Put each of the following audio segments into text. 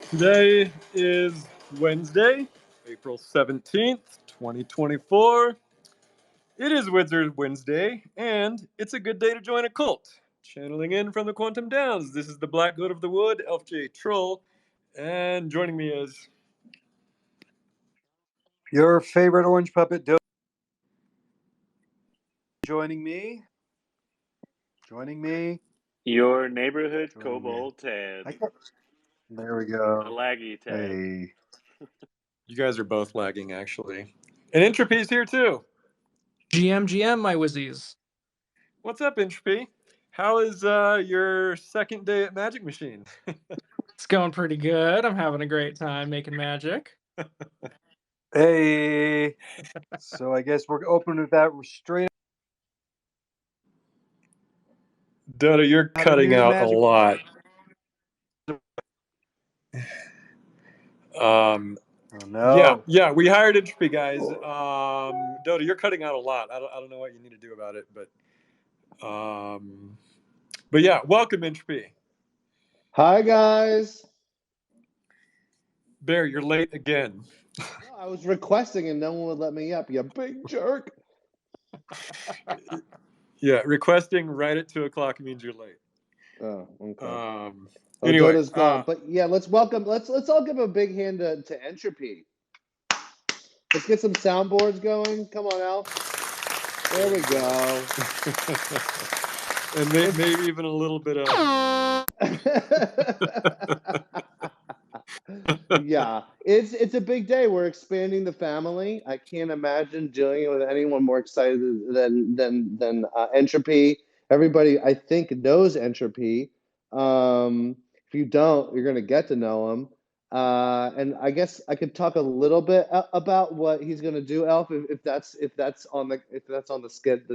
Today is Wednesday, April 17th, 2024. It is Wizard Wednesday, and it's a good day to join a cult. Channeling in from the Quantum Downs, this is the Black Goat of the Wood, Elf J Trul, and joining me is your favorite orange puppet, Dotta. Joining me. Your neighborhood kobold Ted. There we go. The laggy Ted. Hey. You guys are both lagging, actually. And Entropy's here too. GM, my Wizzies. What's up, Entropy? How is your second day at Magic Machine? It's going pretty good. I'm having a great time making magic. Hey. So I guess we're open with that straight. Dotta, you're cutting out a lot. Oh, no. Yeah, we hired Entropy, guys. Dotta, you're cutting out a lot. I don't know what you need to do about it, but yeah, welcome, Entropy. Hi, guys. Bear, you're late again. No, I was requesting and no one would let me up. You big jerk. Yeah, requesting right at 2:00 means you're late. Oh, okay. Anyway, Dotta's gone. But yeah, let's all give a big hand to Entropy. Let's get some soundboards going. Come on, Alf. There we go. And maybe even a little bit of. Yeah, it's a big day. We're expanding the family. I can't imagine dealing with anyone more excited than Entropy. Everybody, I think, knows Entropy. If you don't, you're gonna get to know him. And I guess I could talk a little bit about what he's gonna do, Elf, if that's on the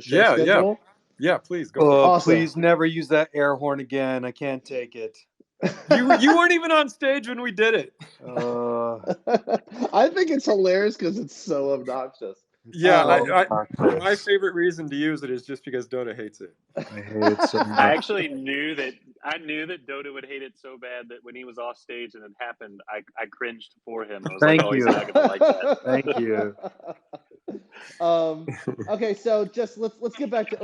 show schedule. Yeah, please go. Awesome. Please never use that air horn again. I can't take it. You weren't even on stage when we did it. I think it's hilarious because it's so obnoxious. Yeah, my favorite reason to use it is just because Dotta hates it. I hate it so much. I actually knew that Dotta would hate it so bad that when he was off stage and it happened, I cringed for him. I was Thank like, oh, you. he's not gonna like that. Thank you. Okay, so just let's get back to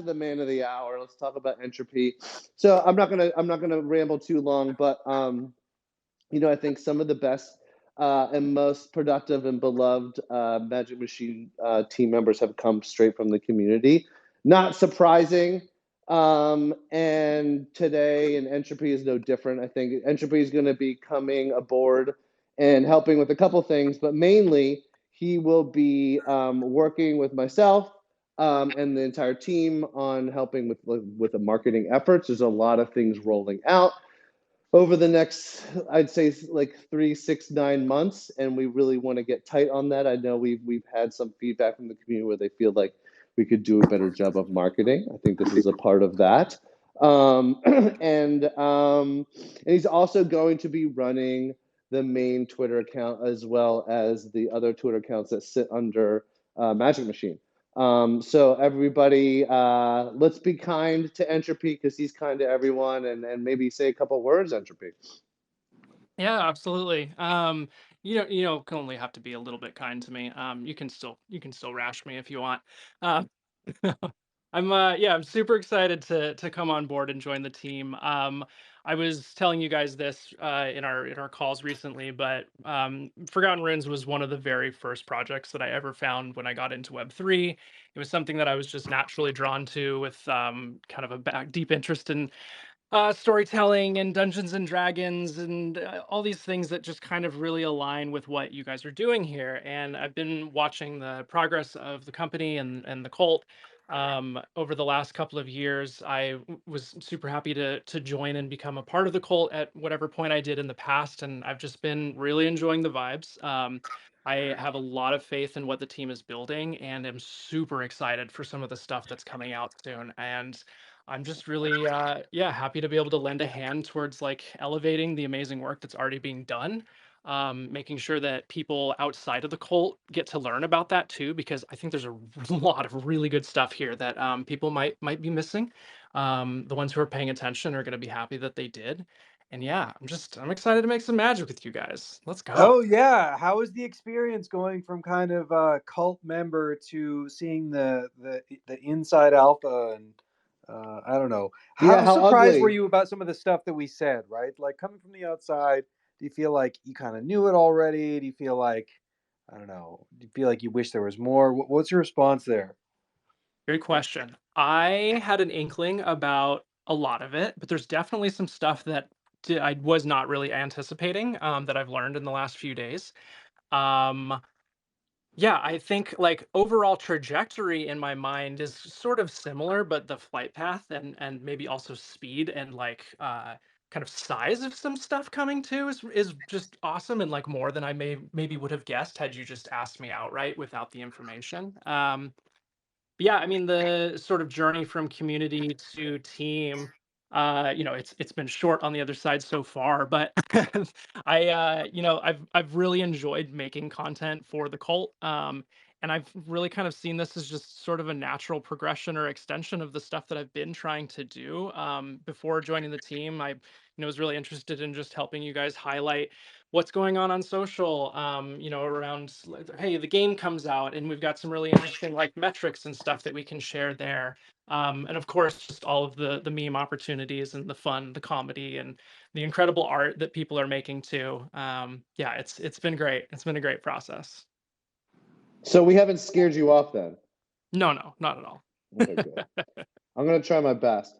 the man of the hour. Let's talk about Entropy. So I'm not gonna ramble too long, but I think some of the best and most productive and beloved Magic Machine team members have come straight from the community. Not surprising. And today, and Entropy is no different. I think Entropy is going to be coming aboard and helping with a couple things, but mainly he will be working with myself and the entire team on helping with the marketing efforts. There's a lot of things rolling out over the next, I'd say, like 3, 6, 9 months, and we really want to get tight on that. I know we've had some feedback from the community where they feel like we could do a better job of marketing. I think this is a part of that. And he's also going to be running the main Twitter account as well as the other Twitter accounts that sit under Magic Machine. So everybody, let's be kind to Entropy because he's kind to everyone, and maybe say a couple words, Entropy. Yeah, absolutely. You can only have to be a little bit kind to me. You can still rash me if you want. I'm super excited to come on board and join the team. I was telling you guys this in our calls recently, but Forgotten Runes was one of the very first projects that I ever found when I got into Web3. It was something that I was just naturally drawn to with kind of a deep interest in storytelling and Dungeons and Dragons and all these things that just kind of really align with what you guys are doing here. And I've been watching the progress of the company and the cult over the last couple of years. I was super happy to join and become a part of the cult at whatever point I did in the past, and I've just been really enjoying the vibes. I have a lot of faith in what the team is building, and am super excited for some of the stuff that's coming out soon. And I'm just really, happy to be able to lend a hand towards like elevating the amazing work that's already being done. Making sure that people outside of the cult get to learn about that too, because I think there's a lot of really good stuff here that people might be missing. The ones who are paying attention are going to be happy that they did. And yeah, I'm excited to make some magic with you guys. Let's go. Oh yeah, how is the experience going from kind of a cult member to seeing the inside alpha and I don't know. Yeah, How how surprised were ugly. you about some of the stuff that we said, right? Like coming from the outside, do you feel like you kind of knew it already? Do you feel like I don't know, do you feel like you wish there was more? What's your response there? Great question. I had an inkling about a lot of it, but there's definitely some stuff that I was not really anticipating, that I've learned in the last few days. Um, yeah, I think like overall trajectory in my mind is sort of similar, but the flight path and maybe also speed and like kind of size of some stuff coming too is just awesome and like more than I maybe would have guessed had you just asked me outright without the information. Yeah, I mean, the sort of journey from community to team, it's been short on the other side so far, but I've really enjoyed making content for the cult. And I've really kind of seen this as just sort of a natural progression or extension of the stuff that I've been trying to do. Before joining the team, I was really interested in just helping you guys highlight what's going on social, around hey, the game comes out and we've got some really interesting like metrics and stuff that we can share there. And of course, just all of the meme opportunities and the fun, the comedy, and the incredible art that people are making too. Yeah, it's been great. It's been a great process. So we haven't scared you off then? No, not at all. Okay, good. I'm gonna try my best.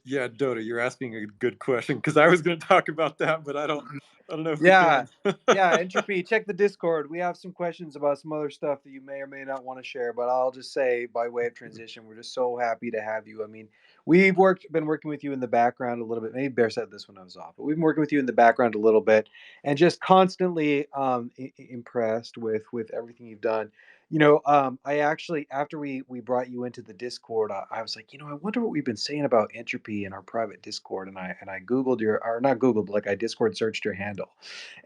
Yeah, Dotta, you're asking a good question because I was going to talk about that, but I don't know if we Yeah. can. Yeah, Entropy, check the Discord. We have some questions about some other stuff that you may or may not want to share, but I'll just say by way of transition, we're just so happy to have you. I mean, we've been working with you in the background a little bit. Maybe Bear said this when I was off, but we've been working with you in the background a little bit and just constantly impressed with everything you've done. I actually after we brought you into the Discord, I was like, I wonder what we've been saying about Entropy in our private Discord, and I Googled your or not Googled, but like I Discord searched your handle,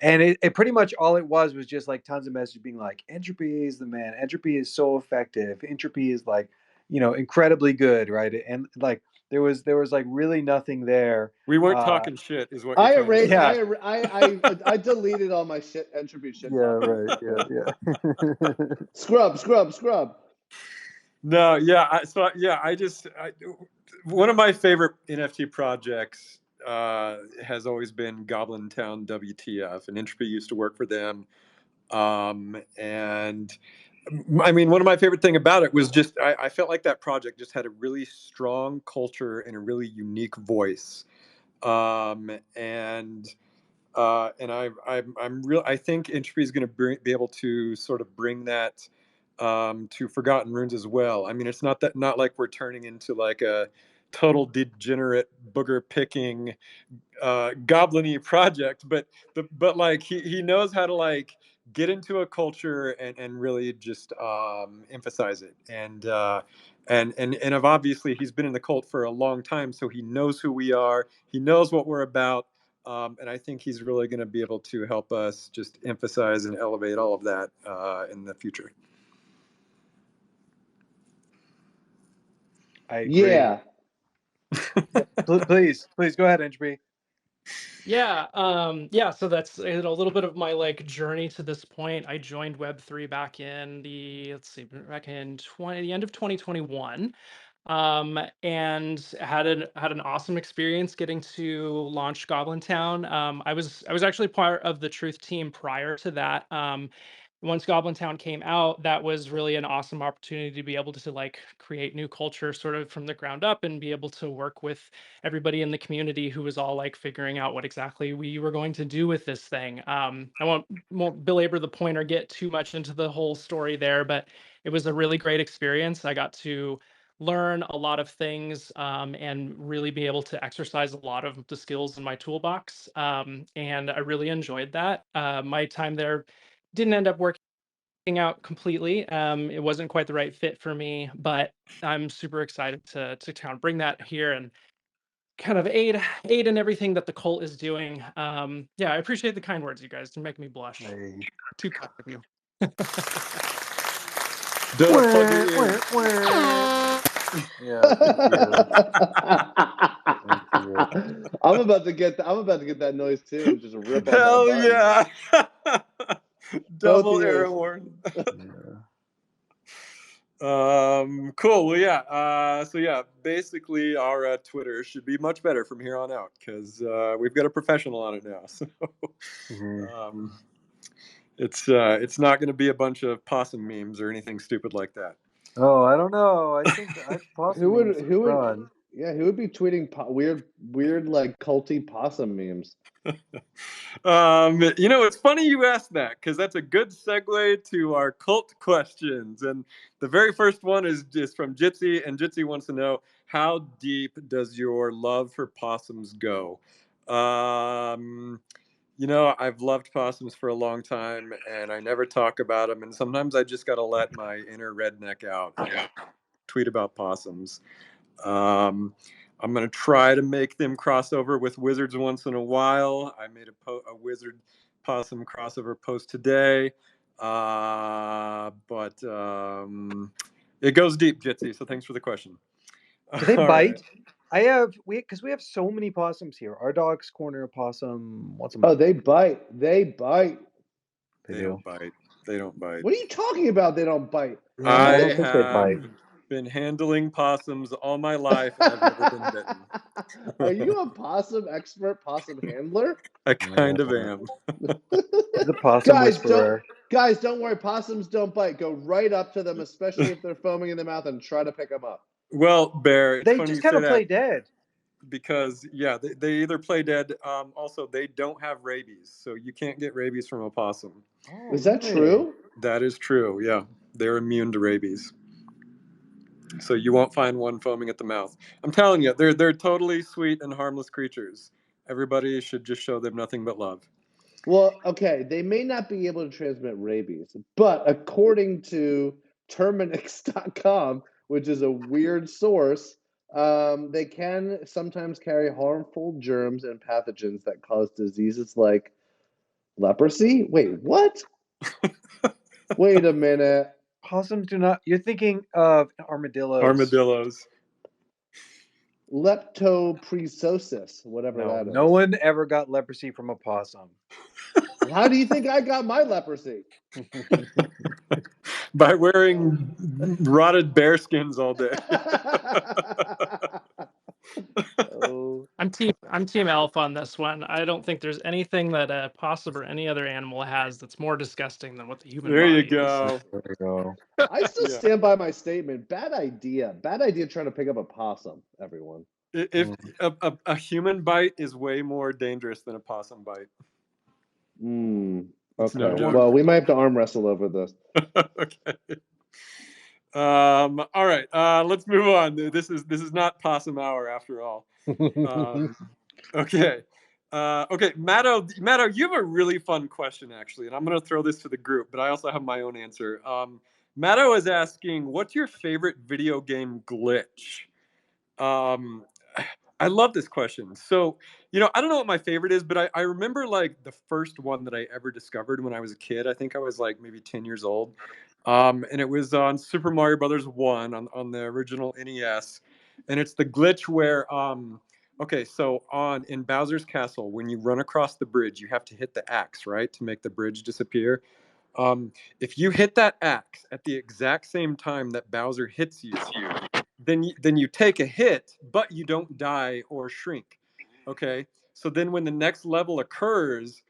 and it pretty much all it was just like tons of messages being like, Entropy is the man, Entropy is so effective, Entropy is like, incredibly good, right? And like there was like really nothing there. We weren't uh talking shit, is what you're trying to say. yeah, I deleted all my entropy shit yeah, talking. right, yeah. Scrub. No, yeah, one of my favorite NFT projects has always been Goblin Town WTF, and Entropy used to work for them. And I mean, one of my favorite thing about it was just I felt like that project just had a really strong culture and a really unique voice. And I'm real. I think Entropy is going to be able to sort of bring that to Forgotten Runes as well. I mean, it's not like we're turning into like a total degenerate booger picking goblin-y project, but like he knows how to like get into a culture and really just emphasize it. And obviously he's been in the cult for a long time, so he knows who we are, he knows what we're about. And I think he's really going to be able to help us just emphasize and elevate all of that in the future. I agree. Yeah. Please go ahead, Entropy. Yeah, so that's a little bit of my like journey to this point. I joined Web3 back in the end of 2021. And had an awesome experience getting to launch Goblin Town. I was actually part of the Truth team prior to that. Once Goblin Town came out, that was really an awesome opportunity to be able to like create new culture sort of from the ground up and be able to work with everybody in the community who was all like figuring out what exactly we were going to do with this thing. I won't belabor the point or get too much into the whole story there, but it was a really great experience. I got to learn a lot of things, and really be able to exercise a lot of the skills in my toolbox. And I really enjoyed that. My time there didn't end up working out completely. It wasn't quite the right fit for me, but I'm super excited to kind of bring that here and kind of aid in everything that the cult is doing. Yeah, I appreciate the kind words, you guys. To make me blush. Hey. Too kind of you. Dotta, plug your ears. Yeah, thank you. Thank you. I'm about to get that noise too and just rip on that Hell button. yeah! Double air ears. horn. Yeah. Cool. Well, yeah. So yeah, basically our Twitter should be much better from here on out because we've got a professional on it now. So Mhm. it's not going to be a bunch of possum memes or anything stupid like that. Oh, I don't know. I think possum memes are Who would fun. who would be tweeting weird like culty possum memes? It's funny you asked that because that's a good segue to our cult questions. And the very first one is just from Jitsi, and Jitsi wants to know, how deep does your love for possums go? I've loved possums for a long time, and I never talk about them. And sometimes I just got to let my inner redneck out and tweet about possums. Um, I'm gonna try to make them cross over with wizards once in a while. I made a wizard possum crossover post today, but it goes deep, Jitsi. So thanks for the question. Do they All bite? right. Because we have so many possums here. Our dog's corner a possum once a Oh, month. they bite. They bite. They They do. don't bite. They don't bite. What are you talking about? They don't bite. Yeah, I don't think they bite. been handling possums all my life, and I've never been bitten. Are you a possum expert, possum handler? I kind of Yeah. am. He's a possum whisperer. Guys, don't worry. Possums don't bite. Go right up to them, especially if they're foaming in the mouth, and try to pick them up. Well, Bear, it's They funny just you kind say of play that dead. because they either play dead. Also, they don't have rabies, so you can't get rabies from a possum. Oh, Is that really? true? That is true. Yeah, they're immune to rabies, so you won't find one foaming at the mouth. I'm telling you, they're totally sweet and harmless creatures. Everybody should just show them nothing but love. Well, okay, they may not be able to transmit rabies, but according to Terminix.com, which is a weird source, they can sometimes carry harmful germs and pathogens that cause diseases like leprosy. Wait, what? Wait a minute. Possums do not. You're thinking of armadillos. Armadillos. Leptopresosis, whatever No, that is. no one ever got leprosy from a possum. How do you think I got my leprosy? By wearing rotted bear skins all day. Oh. I'm team Elf on this one. I don't think there's anything that a possum or any other animal has that's more disgusting than what the human There you body is. go. There you go. I still Yeah. stand by my statement. Bad idea. Bad idea trying to pick up a possum, everyone. If a human bite is way more dangerous than a possum bite. It's Okay. no joke. Well, we might have to arm wrestle over this. Okay. All right. Let's move on. This is not possum hour after all. Okay. Okay, Matto, you have a really fun question actually, and I'm gonna throw this to the group, but I also have my own answer. Matto is asking, "What's your favorite video game glitch?" Um, I love this question. So, I don't know what my favorite is, but I remember like the first one that I ever discovered when I was a kid. I think I was like maybe 10 years old. And it was on Super Mario Brothers 1 on the original NES. And it's the glitch where okay, so on in Bowser's Castle, when you run across the bridge, you have to hit the axe, right, to make the bridge disappear. If you hit that axe at the exact same time that Bowser hits you, then you take a hit, but you don't die or shrink. Okay, so then when the next level occurs,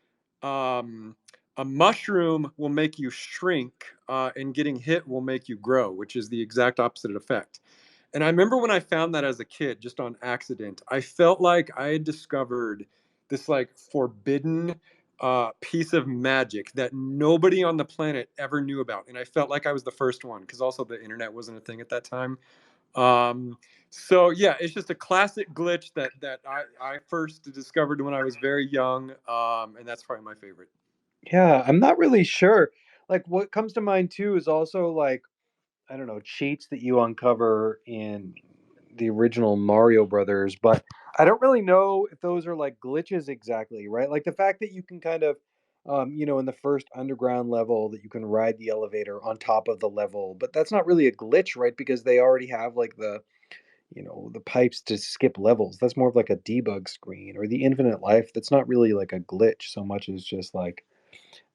um, a mushroom will make you shrink, and getting hit will make you grow, which is the exact opposite effect. And I remember when I found that as a kid, just on accident, I felt like I had discovered this like forbidden piece of magic that nobody on the planet ever knew about, and I felt like I was the first one because also the internet wasn't a thing at that time. So yeah, it's just a classic glitch that I first discovered when I was very young, and that's probably my favorite. Yeah, I'm not really sure. Like, what comes to mind too is also like, I don't know, cheats that you uncover in the original Mario Brothers, but I don't really know if those are like glitches exactly, right? Like the fact that you can kind of in the first underground level that you can ride the elevator on top of the level, but that's not really a glitch, right? Because they already have like the pipes to skip levels. That's more of like a debug screen, or the infinite life. That's not really like a glitch so much as just like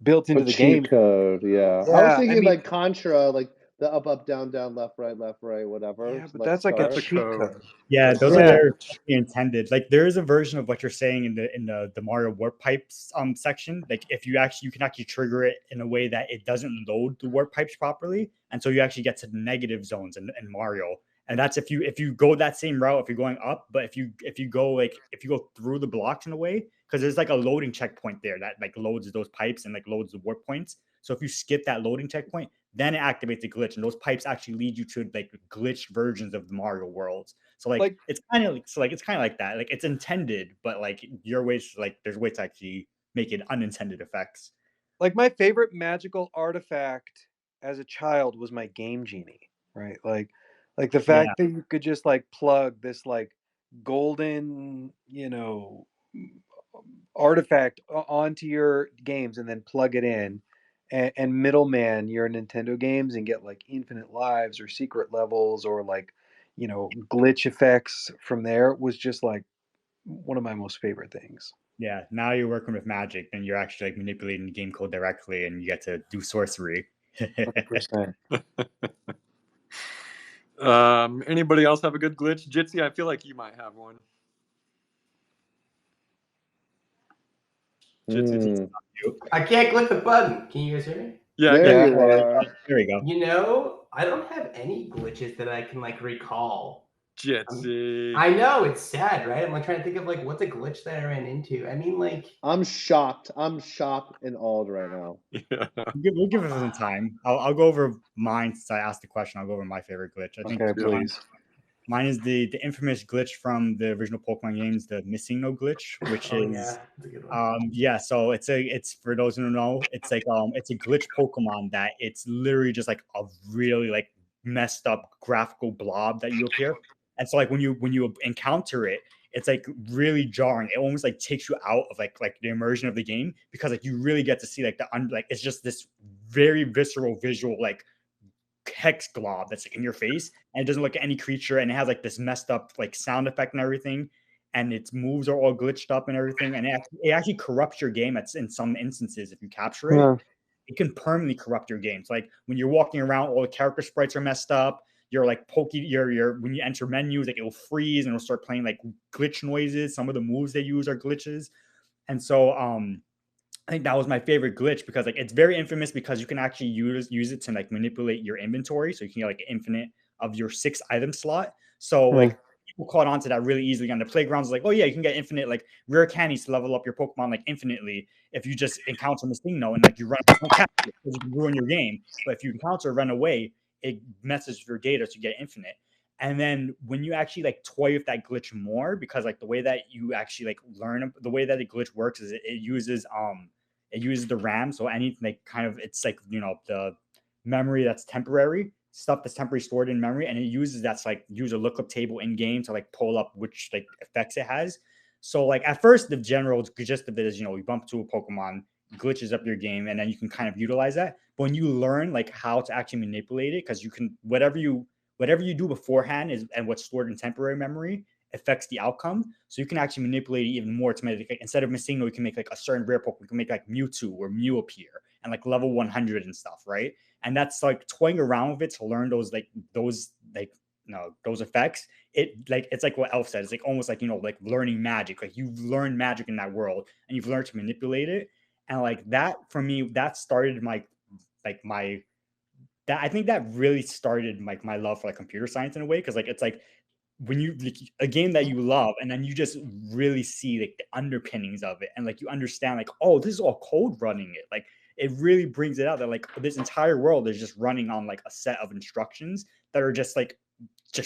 built A into the cheat game. code, yeah. I was Yeah, I thinking mean, like Contra, like the up, up, down, down, left, right, whatever. yeah, but Let's that's like a That's a start. cheat code. code. Yeah, That's those a are Yeah, very intended. Like there is a version of what you're saying in the Mario warp pipes section. Like if you can actually trigger it in a way that it doesn't load the warp pipes properly, and so you actually get to the negative zones in Mario. And that's if you go that same route, if you're going up, but if you go through the blocks in a way, because there's like a loading checkpoint there that like loads those pipes and like loads the warp points. So if you skip that loading checkpoint, then it activates the glitch, and those pipes actually lead you to like glitched versions of the Mario worlds. So like like it's kind of it's kind of like that. Like it's intended, but like your ways like there's ways to actually make it unintended effects. like my favorite magical artifact as a child was my game genie, right? Like the Yeah, fact that you could just like plug this like golden, artifact onto your games and then plug it in, and middleman your Nintendo games and get like infinite lives or secret levels or like glitch effects from there was just like one of my most favorite things. yeah. Now you're working with magic, and you're actually like manipulating the game code directly, and you get to do sorcery. 100%. Anybody else have a good glitch? Jitsi, I feel like you might have one. Jitsi. I can't click the button. Can you guys hear me? Yeah, I got There Yeah. you are. There we go. I don't have any glitches that I can like recall. Jitsi. I know it's sad, right? I'm like trying to think of like what's a glitch that I ran into. I mean, like I'm shocked. I'm shocked and awed right now. Yeah. We'll give it some time. I'll go over mine since I asked the question. I'll go over my favorite glitch. I think Okay, Yeah. please. mine is the infamous glitch from the original Pokemon games, the missing no glitch, which oh is yeah, that's a good one. yeah. So it's for those who don't know, it's like it's a glitch Pokemon that it's literally just like a really like messed up graphical blob that you appear. And so like when you encounter it, it's like really jarring. It almost like takes you out of like the immersion of the game, because like you really get to see like like it's just this very visceral visual like hex glob that's like in your face, and it doesn't look at any creature, and it has like this messed up like sound effect and everything, and its moves are all glitched up and everything, and it actually corrupts your game in some instances. If you capture it, Yeah. it can permanently corrupt your games. Like when you're walking around, all the character sprites are messed up. You're like you're when you enter menus, like it'll freeze and it'll start playing like glitch noises. Some of the moves they use are glitches. And so I think that was my favorite glitch, because like it's very infamous because you can actually use it to like manipulate your inventory, so you can get like infinite of your 6 item slot. So Yeah. like people caught on to that really easily on the playgrounds. Like, oh yeah, you can get infinite like rare candies to level up your Pokemon like infinitely if you just encounter Mistingno and like you run, don't catch it because you can ruin your game. But if you encounter run away, it messes with your data, so you get infinite. And then when you actually like toy with that glitch more, because like the way that you actually like learn the way that the glitch works is it uses the RAM. So anything like kind of it's like the memory that's temporary, stuff that's temporarily stored in memory, and it uses that's like use a lookup table in game to like pull up which like effects it has. So like at first the general gist of it is you bump to a Pokemon, glitches up your game, and then you can kind of utilize that. But when you learn like how to actually manipulate it, because you can whatever you do beforehand is and what's stored in temporary memory affects the outcome. So you can actually manipulate it even more to make like, instead of Missing, we can make like a certain rare Pokemon. We can make like Mewtwo or Mew appear and like level 100 and stuff, right? And that's like toying around with it to learn those effects. It's like what Elf said. It's like almost like like learning magic. Like you've learned magic in that world and you've learned to manipulate it. And like that for me, that started my that I think that really started my love for like computer science in a way, because like it's like when you like, a game that you love and then you just really see like the underpinnings of it, and like you understand like, oh, this is all code running it. Like it really brings it out that like this entire world is just running on like a set of instructions that are just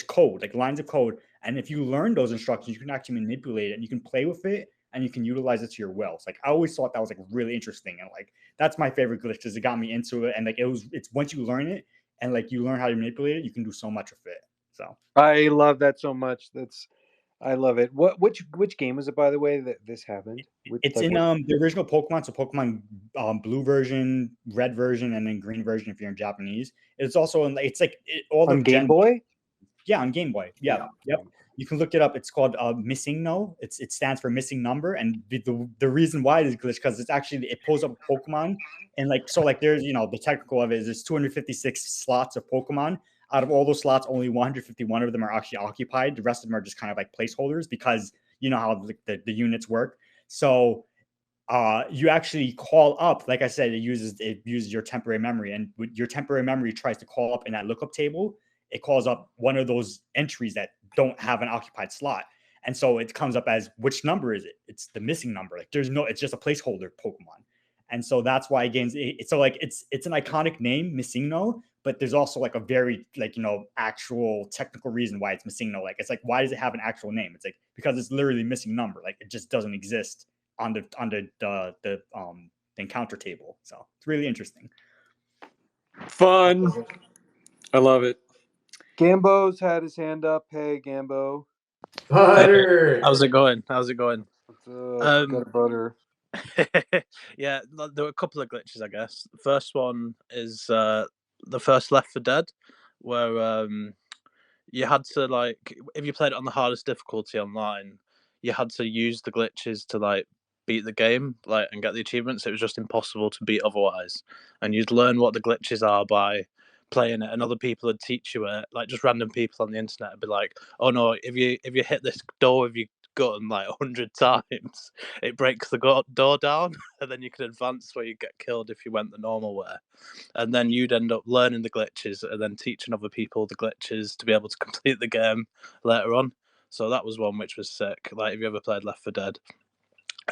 code, like lines of code. And if you learn those instructions, you can actually manipulate it and you can play with it and you can utilize it to your will. So like I always thought that was like really interesting, and like that's my favorite glitch because it got me into it. And like it's once you learn it and like you learn how to manipulate it, you can do so much with it. So I love that so much. I love it. Which game was it, by the way, that this happened? It's in the original Pokemon, so Pokemon blue version, red version, and then green version if you're in Japanese. It's also in all the on Game Boy. Yeah, on Game Boy. Yeah. Yep. You can look it up. It's called Missing No. It stands for missing number, and the reason why it is glitch because it's actually it pulls up Pokemon and there's the technical of it is there's 256 slots of Pokemon. Out of all those slots, only 151 of them are actually occupied. The rest of them are just kind of like placeholders because you know how the units work. So you actually call up, like I said, it uses your temporary memory, and your temporary memory tries to call up in that lookup table. It calls up one of those entries that don't have an occupied slot, and so it comes up as which number is it? It's the missing number. Like it's just a placeholder Pokemon, and so that's why games. It's an iconic name, Missing No, but there's also like a very actual technical reason why it's Missing No. Like it's like why does it have an actual name? It's like because it's literally missing number. Like it just doesn't exist on the encounter table. So it's really interesting. Fun. I love it. Gambo's had his hand up. Hey, Gambo. Butter. How's it going? How's it going? What's up? Got butter. Yeah, there were a couple of glitches, I guess. The first one is the first Left 4 Dead, where you had to if you played it on the hardest difficulty online, you had to use the glitches to beat the game and get the achievements. It was just impossible to beat otherwise, and you'd learn what the glitches are by playing it, and other people would teach you it. Just random people on the internet would be like, "Oh no, if you hit this door with your gun 100 times, it breaks the door down, and then you can advance where you get killed if you went the normal way." And then you'd end up learning the glitches and then teaching other people the glitches to be able to complete the game later on. So that was one which was sick. If you ever played Left 4 Dead.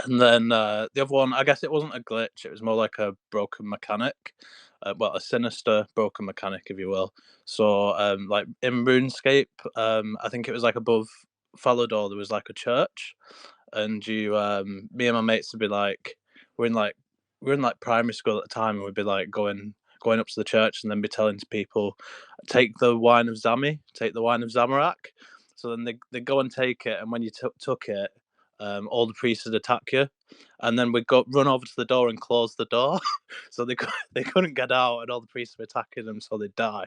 And then the other one, I guess it wasn't a glitch. It was more like a broken mechanic. A sinister broken mechanic, if you will. So, in RuneScape, I think it was above Falador, there was a church, and me and my mates would be we're in primary school at the time, and we'd be going up to the church and then be telling to people, take the wine of Zamorak. So then they go and take it, and when you took it, all the priests would attack you, and then we'd run over to the door and close the door, so they couldn't get out, and all the priests were attacking them, so they'd die.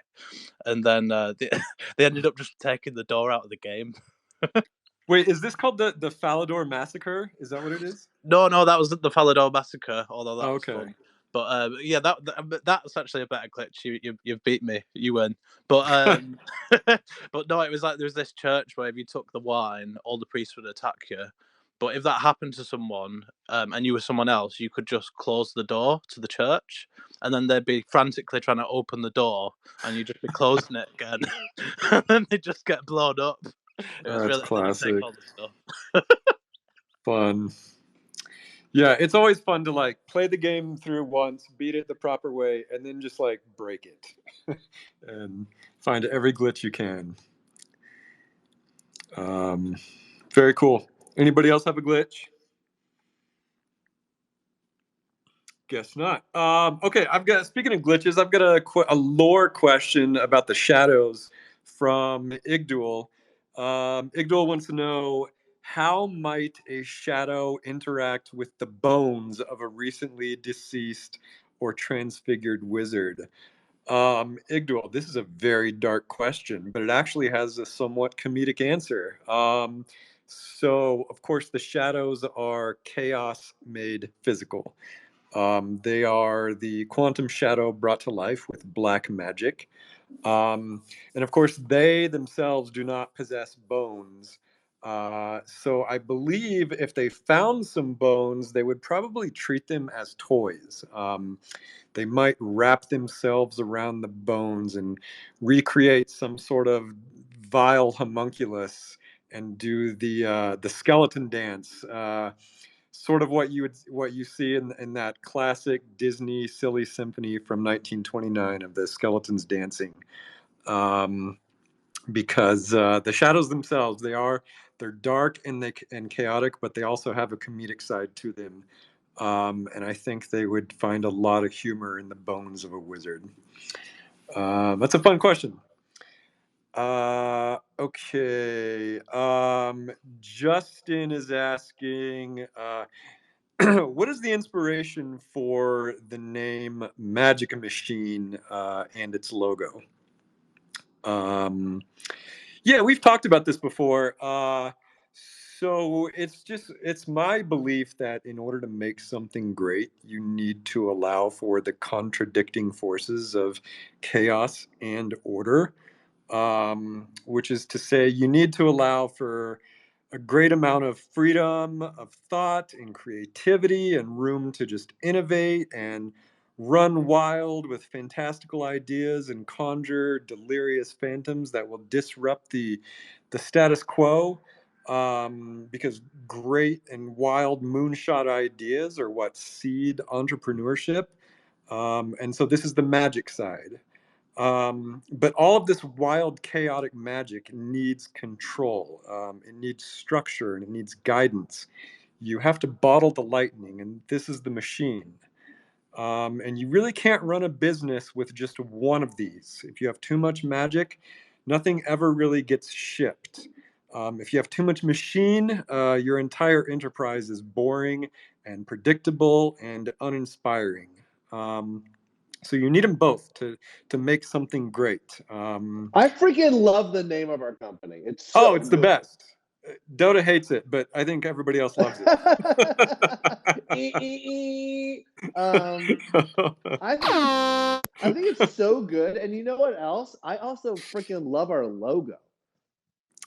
And then they ended up just taking the door out of the game. Wait, is this called the Falador Massacre? Is that what it is? No, that was the Falador Massacre. Although that was okay. fun. But yeah, that's actually a better glitch. You've beat me. You win. But but no, it was there was this church where if you took the wine, all the priests would attack you. But if that happened to someone, and you were someone else, you could just close the door to the church, and then they'd be frantically trying to open the door, and you'd just be closing it again, and then they just get blown up. It was really classic. all the stuff. Fun. Yeah, it's always fun to play the game through once, beat it the proper way, and then just break it and find every glitch you can. Very cool. Anybody else have a glitch? Guess not. Okay, speaking of glitches, I've got a lore question about the shadows from Igdul. Igdul wants to know, how might a shadow interact with the bones of a recently deceased or transfigured wizard? Igdul, this is a very dark question, but it actually has a somewhat comedic answer. So, of course, the shadows are chaos made physical. They are the quantum shadow brought to life with black magic. And of course, they themselves do not possess bones. So I believe if they found some bones, they would probably treat them as toys. They might wrap themselves around the bones and recreate some sort of vile homunculus and do the skeleton dance. Sort of what you see in that classic Disney silly symphony from 1929 of the skeletons dancing, because the shadows themselves, they're dark and chaotic, but they also have a comedic side to them, and I think they would find a lot of humor in the bones of a wizard. That's a fun question. Okay. Justin is asking, what is the inspiration for the name Magic Machine and its logo? Yeah, we've talked about this before. So it's my belief that in order to make something great, you need to allow for the contradicting forces of chaos and order, which is to say, you need to allow for a great amount of freedom of thought and creativity and room to just innovate and run wild with fantastical ideas and conjure delirious phantoms that will disrupt the status quo, because great and wild moonshot ideas are what seed entrepreneurship. And so this is the magic side. But all of this wild, chaotic magic needs control. It needs structure and it needs guidance. You have to bottle the lightning, and this is the machine. And you really can't run a business with just one of these. If you have too much magic, nothing ever really gets shipped. If you have too much machine, your entire enterprise is boring and predictable and uninspiring. So you need them both to make something great. I freaking love the name of our company. It's Oh, so it's the good. best. Dota hates it, but I think everybody else loves it. I think it's so good. And you know what else? I also freaking love our logo.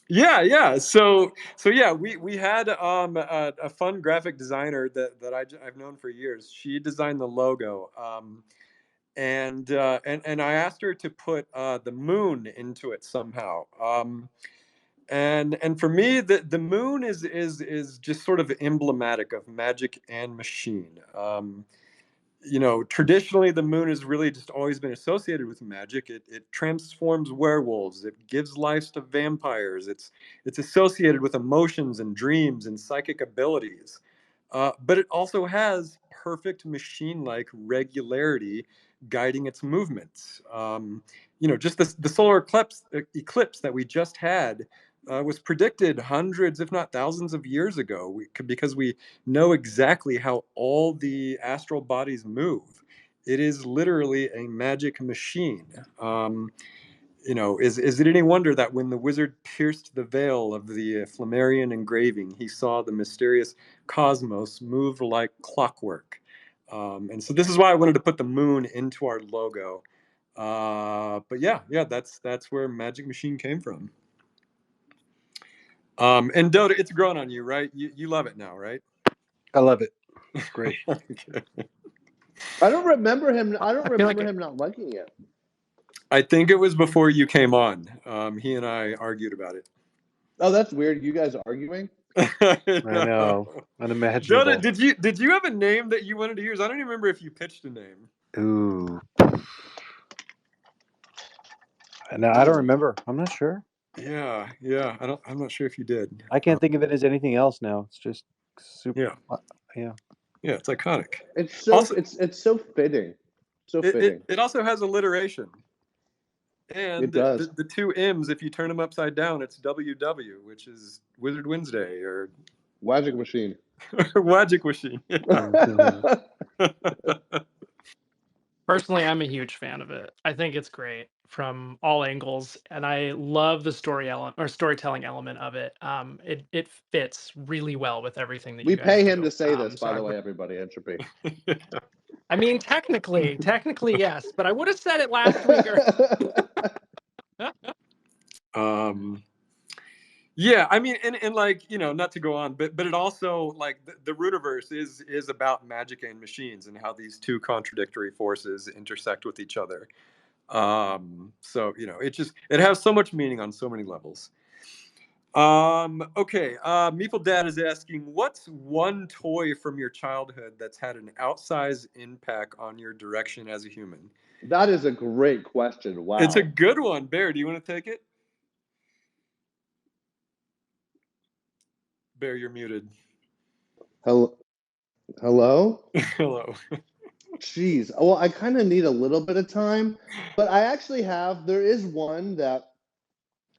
Yeah. So yeah, we had a fun graphic designer that I've known for years. She designed the logo, and I asked her to put the moon into it somehow. And for me, the moon is just sort of emblematic of magic and machine. Traditionally the moon has really just always been associated with magic. It transforms werewolves. It gives life to vampires. It's associated with emotions and dreams and psychic abilities. But it also has perfect machine-like regularity guiding its movements. Just the solar eclipse that we just had was predicted hundreds, if not thousands, of years ago. Because we know exactly how all the astral bodies move. It is literally a magic machine. Is it any wonder that when the wizard pierced the veil of the Flammarion engraving, he saw the mysterious cosmos move like clockwork? And so this is why I wanted to put the moon into our logo. But yeah, that's where Magic Machine came from. And Dota, it's grown on you, right? You love it now, right? I love it. It's great. Okay. I don't remember him. I don't I feel remember like him not liking it. I think it was before you came on. He and I argued about it. Oh, that's weird. You guys arguing? I know. Unimaginable. Dota, did you have a name that you wanted to use? I don't even remember if you pitched a name. Ooh. No, I don't remember. I'm not sure. Yeah. I'm not sure if you did. I can't think of it as anything else now. It's just super. Yeah, it's iconic. It's so Also, it's so fitting. So fitting. It also has alliteration. And It does. the two M's, if you turn them upside down, it's WW, which is Wizard Wednesday or Magic Machine. Magic Machine. personally, I'm a huge fan of it. I think it's great from all angles, and I love the storytelling element of it. It fits really well with everything that We you guys pay do. him to say this, So by the way, everybody. Entropy. I mean, technically, yes, but I would have said it last week. Yeah, I mean, and like, not to go on, but it also, like, the Runeverse is about magic and machines and how these two contradictory forces intersect with each other. So it has so much meaning on so many levels. Okay, Meeple Dad is asking, what's one toy from your childhood that's had an outsized impact on your direction as a human? That is a great question. Wow. It's a good one. Bear, do you want to take it? Bear, you're muted. Hello? Hello. Jeez. Well, I kind of need a little bit of time, but I actually have. There is one that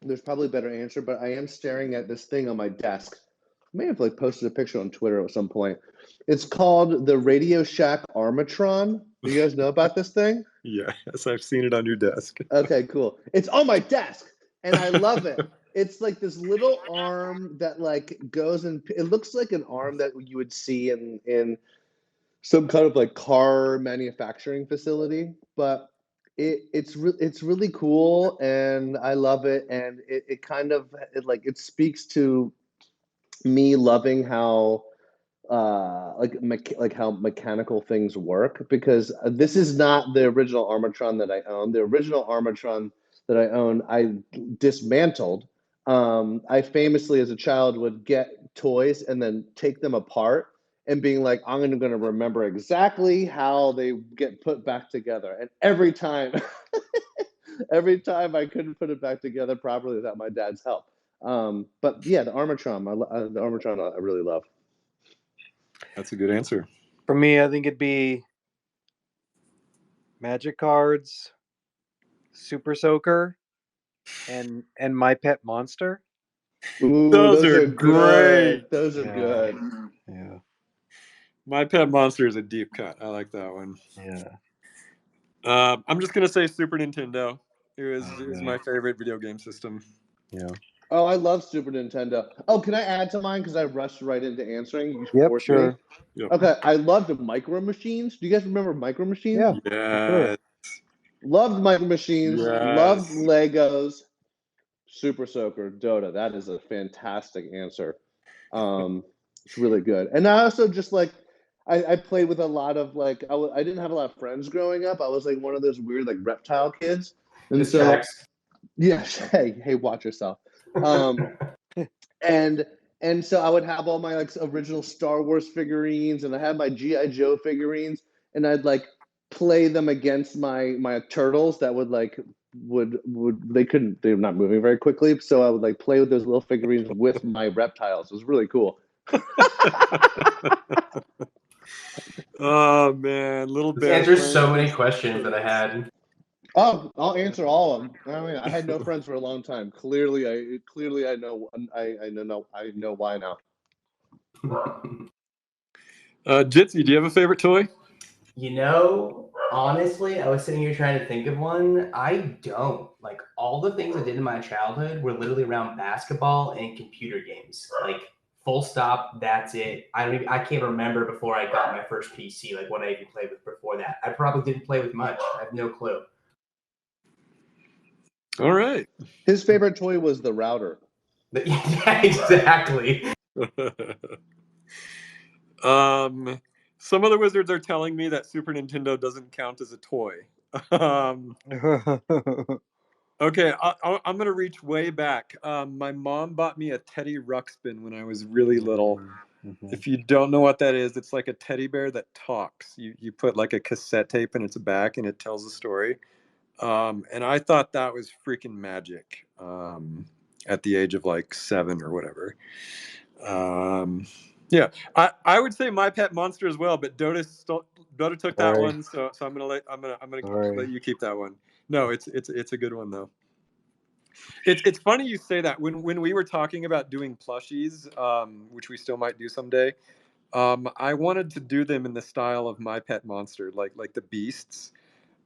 there's probably a better answer, but I am staring at this thing on my desk. I may have like posted a picture on Twitter at some point. It's called the Radio Shack Armatron. Do you guys know about this thing? Yes, I've seen it on your desk. Okay, cool. It's on my desk, and I love it. It's like this little arm that like goes and it looks like an arm that you would see in some kind of like car manufacturing facility, but it's really cool, and I love it, and it kind of it speaks to me loving how like how mechanical things work, because this is not the original Armatron that I own. The original Armatron that I own, I dismantled. I famously, as a child, would get toys and then take them apart and being like, I'm going to remember exactly how they get put back together. And every time, every time I couldn't put it back together properly without my dad's help. But yeah, the Armatron, the Armatron, I really love. That's a good answer. For me, I think it'd be Magic Cards, Super Soaker, and My Pet Monster. Ooh, Those are good. great. Those are Yeah. good. Yeah. My Pet Monster is a deep cut. I like that one. Yeah. I'm just gonna say Super Nintendo. It was my favorite video game system. Yeah. Oh, I love Super Nintendo. Oh, can I add to mine because I rushed right into answering? You Yep, forced sure. me. Yep. Okay, I loved Micro Machines. Do you guys remember Micro Machines? Yeah. Yeah. Sure. Loved Micro Machines. Yes. Loved Legos. Super Soaker, Dota. That is a fantastic answer. It's really good. And I also just like I played with a lot of like I didn't have a lot of friends growing up. I was like one of those weird like reptile kids, and This so tracks. yeah. Hey, watch yourself. And so I would have all my like original Star Wars figurines, and I had my GI Joe figurines, and I'd like play them against my turtles that would like would they're not moving very quickly, so I would like play with those little figurines with my reptiles. It was really cool. Oh man, little This bear. answers so many questions that I had. Oh, I'll answer all of them. I mean, I had no friends for a long time. Clearly, I know why now. Jitsi, do you have a favorite toy? You know, honestly, I was sitting here trying to think of one. I don't. Like, all the things I did in my childhood were literally around basketball and computer games. Like, full stop, that's it. I can't remember before I got my first PC, like what I even played with before that. I probably didn't play with much. I have no clue. All right. His favorite toy was the router. Yeah, exactly. Some of the wizards are telling me that Super Nintendo doesn't count as a toy. Okay, I'm gonna reach way back. My mom bought me a Teddy Ruxpin when I was really little. If you don't know what that is, it's like a teddy bear that talks. You put like a cassette tape in its back and it tells a story. And I thought that was freaking magic. At the age of like 7 or whatever. Yeah, I would say My Pet Monster as well, but Dota took that Sorry. one, so I'm gonna let you keep that one. No, it's a good one though. It's funny you say that. When we were talking about doing plushies, which we still might do someday, I wanted to do them in the style of My Pet Monster, like the beasts.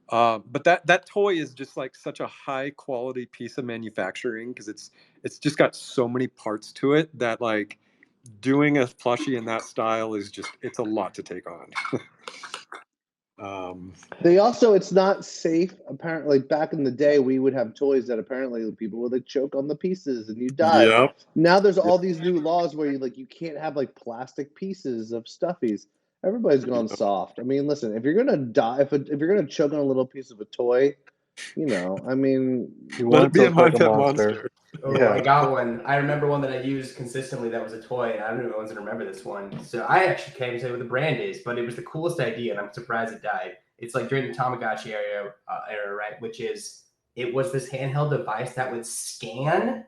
But that toy is just like such a high quality piece of manufacturing because it's just got so many parts to it that like doing a plushie in that style is just it's a lot to take on. They also, it's not safe. Apparently, like back in the day, we would have toys that apparently people would like choke on the pieces and you die. Yep. Now there's all these new laws where you can't have like plastic pieces of stuffies. Everybody's gone soft. I mean, listen, if you're gonna die, if you're gonna choke on a little piece of a toy, I mean, You Let want it be a some My like a Pet monster. Monster. Oh, Yeah. I got one. I remember one that I used consistently that was a toy, and I don't know if anyone's going to remember this one. So I actually can't even say what the brand is, but it was the coolest idea, and I'm surprised it died. It's like during the Tamagotchi era, right? Which is, it was this handheld device that would scan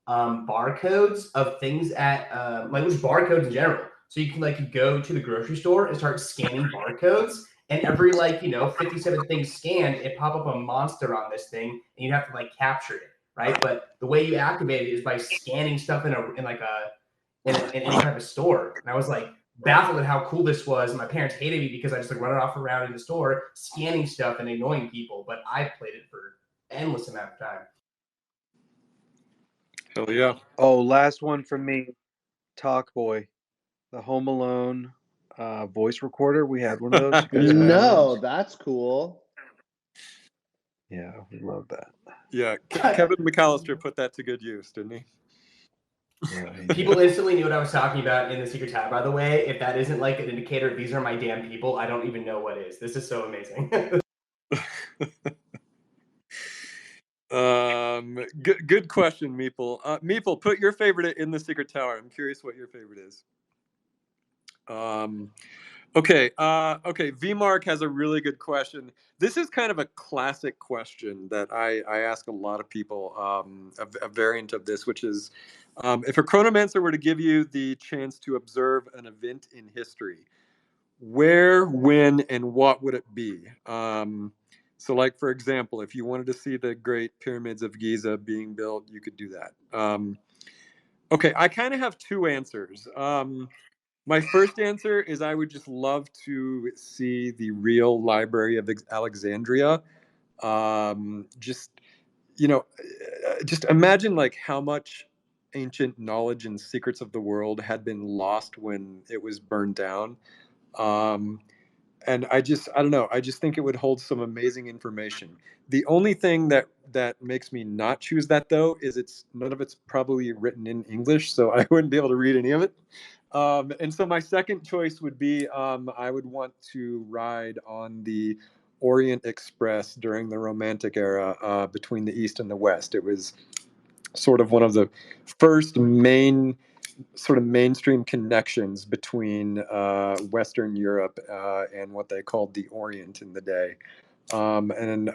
barcodes of things at, like just barcodes in general. So you can like go to the grocery store and start scanning barcodes, and every 57 things scanned, it pop up a monster on this thing, and you have to like capture it. right? But the way you activate it is by scanning stuff in any type of store. And I was like baffled at how cool this was. And my parents hated me because I just like running off around in the store, scanning stuff and annoying people. But I played it for endless amount of time. Hell yeah. Oh, last one from me. Talk Boy, the Home Alone voice recorder. We had one of those. You guys had one of No, those? that's cool. Yeah, we love that. Yeah, Kevin McAllister put that to good use, didn't he? Yeah, People instantly knew what I was talking about in the secret tab, by the way. If that isn't like an indicator, these are my damn people, I don't even know what is. This is so amazing. Good question, Meeple. Meeple, put your favorite in the secret tower. I'm curious what your favorite is. Okay. VMark has a really good question. This is kind of a classic question that I ask a lot of people, a variant of this, which is, if a chronomancer were to give you the chance to observe an event in history, where, when, and what would it be? So, like, for example, if you wanted to see the Great Pyramids of Giza being built, you could do that. Okay, I kind of have two answers. My first answer is I would just love to see the real Library of Alexandria. Just, just imagine like how much ancient knowledge and secrets of the world had been lost when it was burned down. And I don't know, I just think it would hold some amazing information. The only thing that makes me not choose that though is none of it's probably written in English, so I wouldn't be able to read any of it. And so my second choice would be I would want to ride on the Orient Express during the Romantic era between the East and the West. It was sort of one of the first mainstream connections between Western Europe and what they called the Orient in the day. And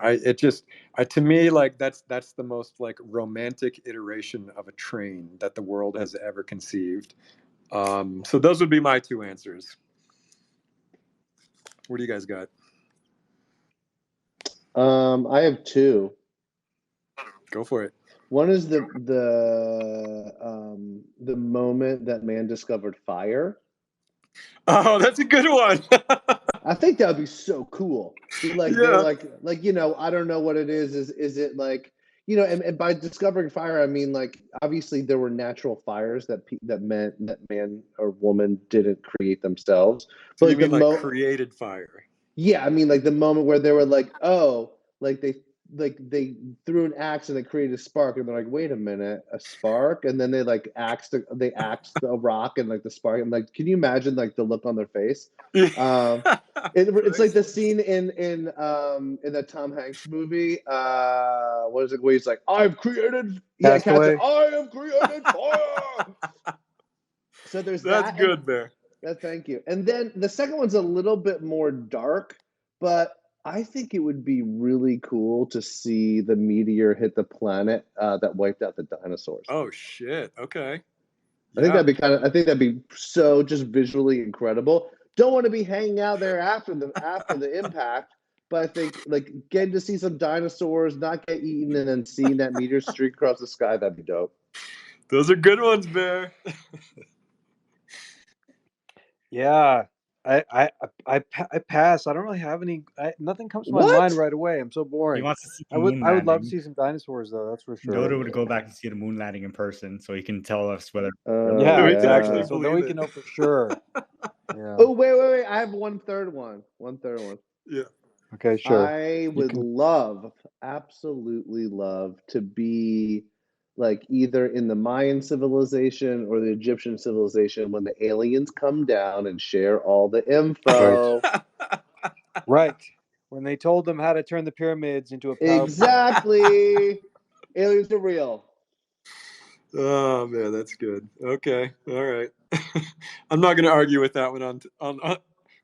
to me, like that's the most like romantic iteration of a train that the world has ever conceived. So those would be my two answers. What do you guys got? I have two. Go for it. One is the moment that man discovered fire. Oh, that's a good one. I think that would be so cool. Like they're like I don't know what it is. Is it like and by discovering fire, I mean like obviously there were natural fires that man or woman didn't create themselves. So But you like mean like created fire? Yeah, I mean like the moment where they were like, oh, like they threw an axe and they created a spark, and they're like, wait a minute, a spark, and then they like axed the rock and like the spark, and like, can you imagine like the look on their face? It's like the scene in that Tom Hanks movie. What is it? Where he's like, "I've created, Castaway. I have created fire." So there's That's that. good, Bear. Thank you. And then the second one's a little bit more dark, but I think it would be really cool to see the meteor hit the planet that wiped out the dinosaurs. Oh shit! Okay. I think that'd be so just visually incredible. Don't want to be hanging out there after the impact, but I think like getting to see some dinosaurs not get eaten and then seeing that meteor streak across the sky, that'd be dope. Those are good ones, Bear. Yeah, I pass. I don't really have any. Nothing comes to my mind right away. I'm so boring. He wants to see I would moon love to landing. see some dinosaurs though. That's for sure. Dotta would go back and see the moon landing in person, so he can tell us whether. Yeah, we exactly. So then believe we it. can know for sure. Yeah. Oh wait! I have one third one. Yeah. Okay, sure. I would absolutely love to be like either in the Mayan civilization or the Egyptian civilization when the aliens come down and share all the info. Right. When they told them how to turn the pyramids into a power Exactly. Aliens are real. Oh man, that's good. Okay, all right. I'm not going to argue with that one on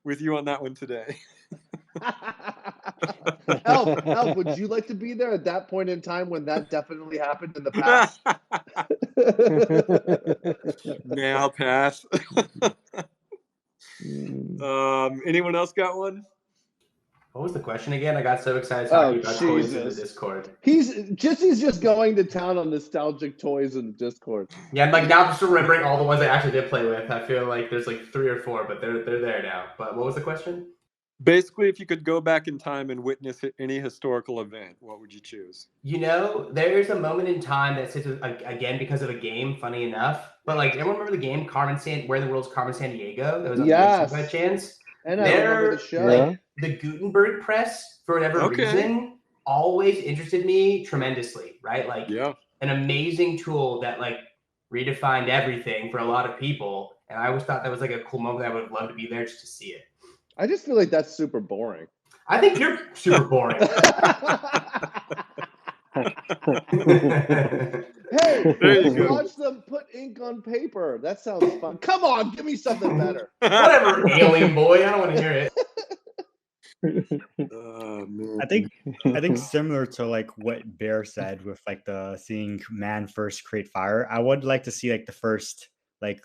with you on that one today. Elf, would you like to be there at that point in time when that definitely happened in the past? Nah, I'll pass. Anyone else got one? What was the question again? I got so excited talking about toys in the Jesus. Discord. He's just going to town on nostalgic toys in the Discord. Yeah, I'm like now just remembering all the ones I actually did play with. I feel like there's like 3 or 4, but they're there now. But what was the question? Basically, if you could go back in time and witness any historical event, what would you choose? You know, there's a moment in time that sits with, again because of a game. Funny enough, but like everyone remember the game Where the World's Carmen Sandiego? That was on the Yes. by chance. And I remember the show. Like the Gutenberg press, for whatever reason, always interested me tremendously. Right, like an amazing tool that like redefined everything for a lot of people. And I always thought that was like a cool moment. I would love to be there just to see it. I just feel like that's super boring. I think you're super boring. Hey, let's watch them put ink on paper. That sounds fun. Come on, give me something better. Whatever, alien boy. I don't want to hear it. I think similar to like what Bear said with like the seeing man first create fire. I would like to see like the first like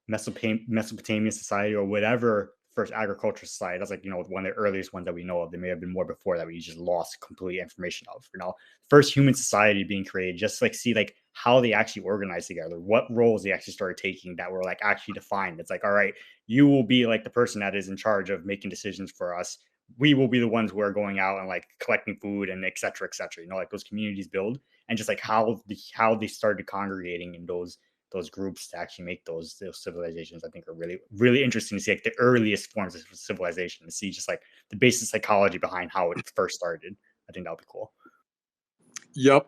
Mesopotamian society or whatever first agriculture society. That's like, you know, one of the earliest ones that we know of. There may have been more before that we just lost complete information of. You know, first human society being created, just like see like how they actually organized together, what roles they actually started taking that were like actually defined. It's like, all right, you will be like the person that is in charge of making decisions for us. We will be the ones who are going out and like collecting food and et cetera, you know, like those communities build, and just like how they started congregating in those groups to actually make those civilizations. I think are really, really interesting to see like the earliest forms of civilization, to see just like the basic psychology behind how it first started. I think that would be cool. Yep,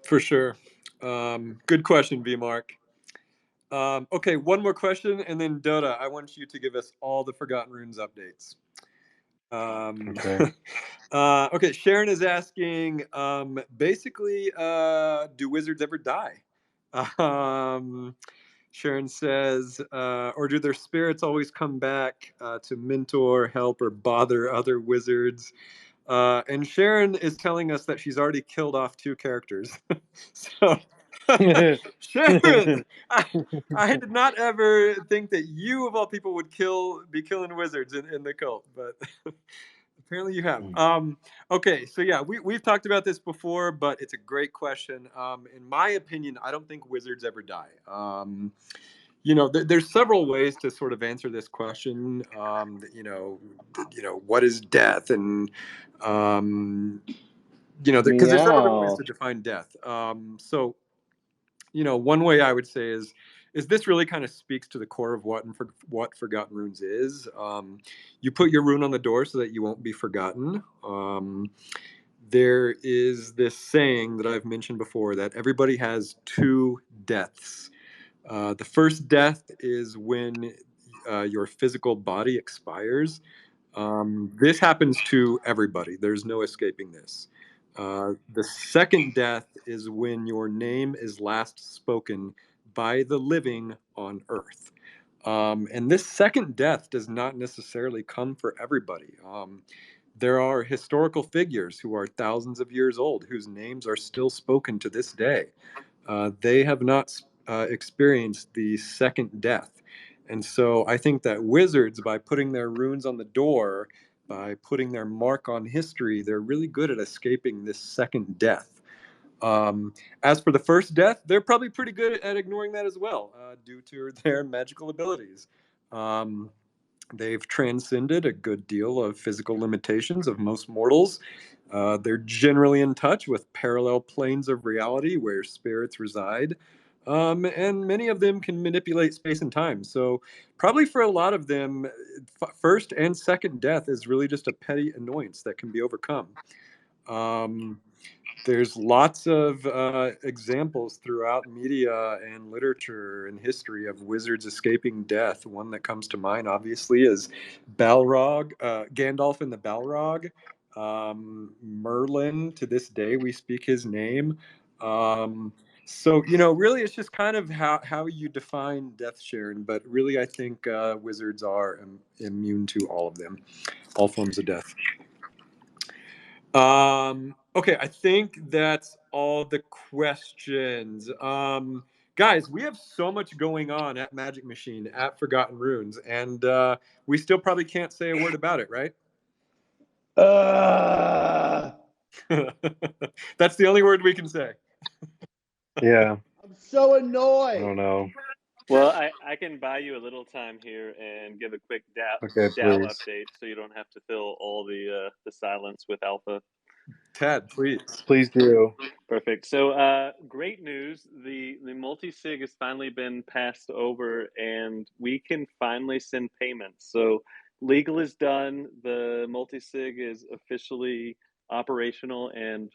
for sure. Good question, V-Mark. Okay, one more question, and then Dotta, I want you to give us all the Forgotten Runes updates. Okay, Sharon is asking, basically, do wizards ever die? Sharon says, or do their spirits always come back to mentor, help, or bother other wizards? And Sharon is telling us that she's already killed off 2 characters. So, Sharon, I did not ever think that you, of all people, would be killing wizards in the cult, but apparently you have. Okay, so yeah, we've talked about this before, but it's a great question. In my opinion, I don't think wizards ever die. You know, there's several ways to sort of answer this question. You know, what is death, and you know, because there's several different ways to define death. So, you know, one way I would say is this really kind of speaks to the core of what Forgotten Runes is. You put your rune on the door so that you won't be forgotten. There is this saying that I've mentioned before that everybody has 2 deaths. The first death is when your physical body expires. This happens to everybody. There's no escaping this. The second death is when your name is last spoken by the living on Earth. And this second death does not necessarily come for everybody. There are historical figures who are thousands of years old whose names are still spoken to this day. They have not experienced the second death. And so I think that wizards, by putting their runes on the door, by putting their mark on history, they're really good at escaping this second death. As for the first death, they're probably pretty good at ignoring that as well, due to their magical abilities. They've transcended a good deal of physical limitations of most mortals. They're generally in touch with parallel planes of reality where spirits reside. And many of them can manipulate space and time. So, probably for a lot of them, first and second death is really just a petty annoyance that can be overcome. There's lots of examples throughout media and literature and history of wizards escaping death. One that comes to mind, obviously, is Balrog, Gandalf in the Balrog. Merlin, to this day, we speak his name. So, you know, really, it's just kind of how you define death, Sharon. But really, I think wizards are immune to all of them, all forms of death. Okay, I think that's all the questions. Guys, we have so much going on at Magic Machine, at Forgotten Runes, and we still probably can't say a word about it, right? That's the only word we can say. Yeah. I'm so I annoyed. don't know. Well, I can buy you a little time here and give a quick Okay, DAO please. update, so you don't have to fill all the silence with alpha. Tad, please. Please do. Perfect. So, great news. The multi-sig has finally been passed over, and we can finally send payments. So, legal is done. The multi-sig is officially operational, and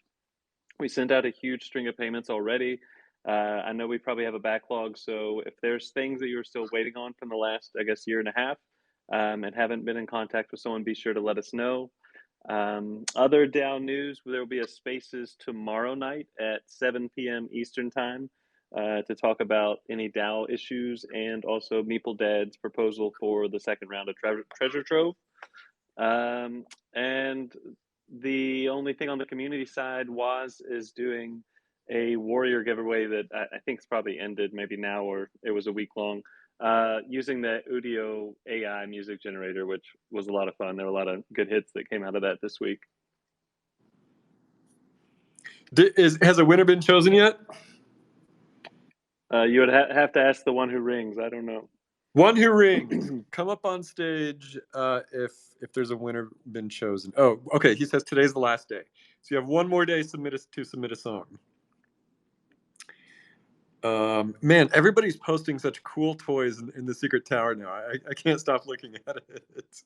we sent out a huge string of payments already. I know we probably have a backlog, so if there's things that you're still waiting on from the last, I guess, year and a half, and haven't been in contact with someone, be sure to let us know. Other DAO news, there will be a Spaces tomorrow night at 7 p.m. Eastern Time to talk about any DAO issues and also Meeple Dad's proposal for the second round of Treasure Trove. And the only thing on the community side is doing a warrior giveaway that I think it's probably ended maybe now, or it was a week long, using the Udio AI music generator, which was a lot of fun. There were a lot of good hits that came out of that this week. Has a winner been chosen yet? You would have to ask the one who rings. I don't know. One who rings. Come up on stage if there's a winner been chosen. Oh, okay. He says today's the last day, so you have one more day to submit a song. Man, everybody's posting such cool toys in the Secret Tower now. I can't stop looking at it.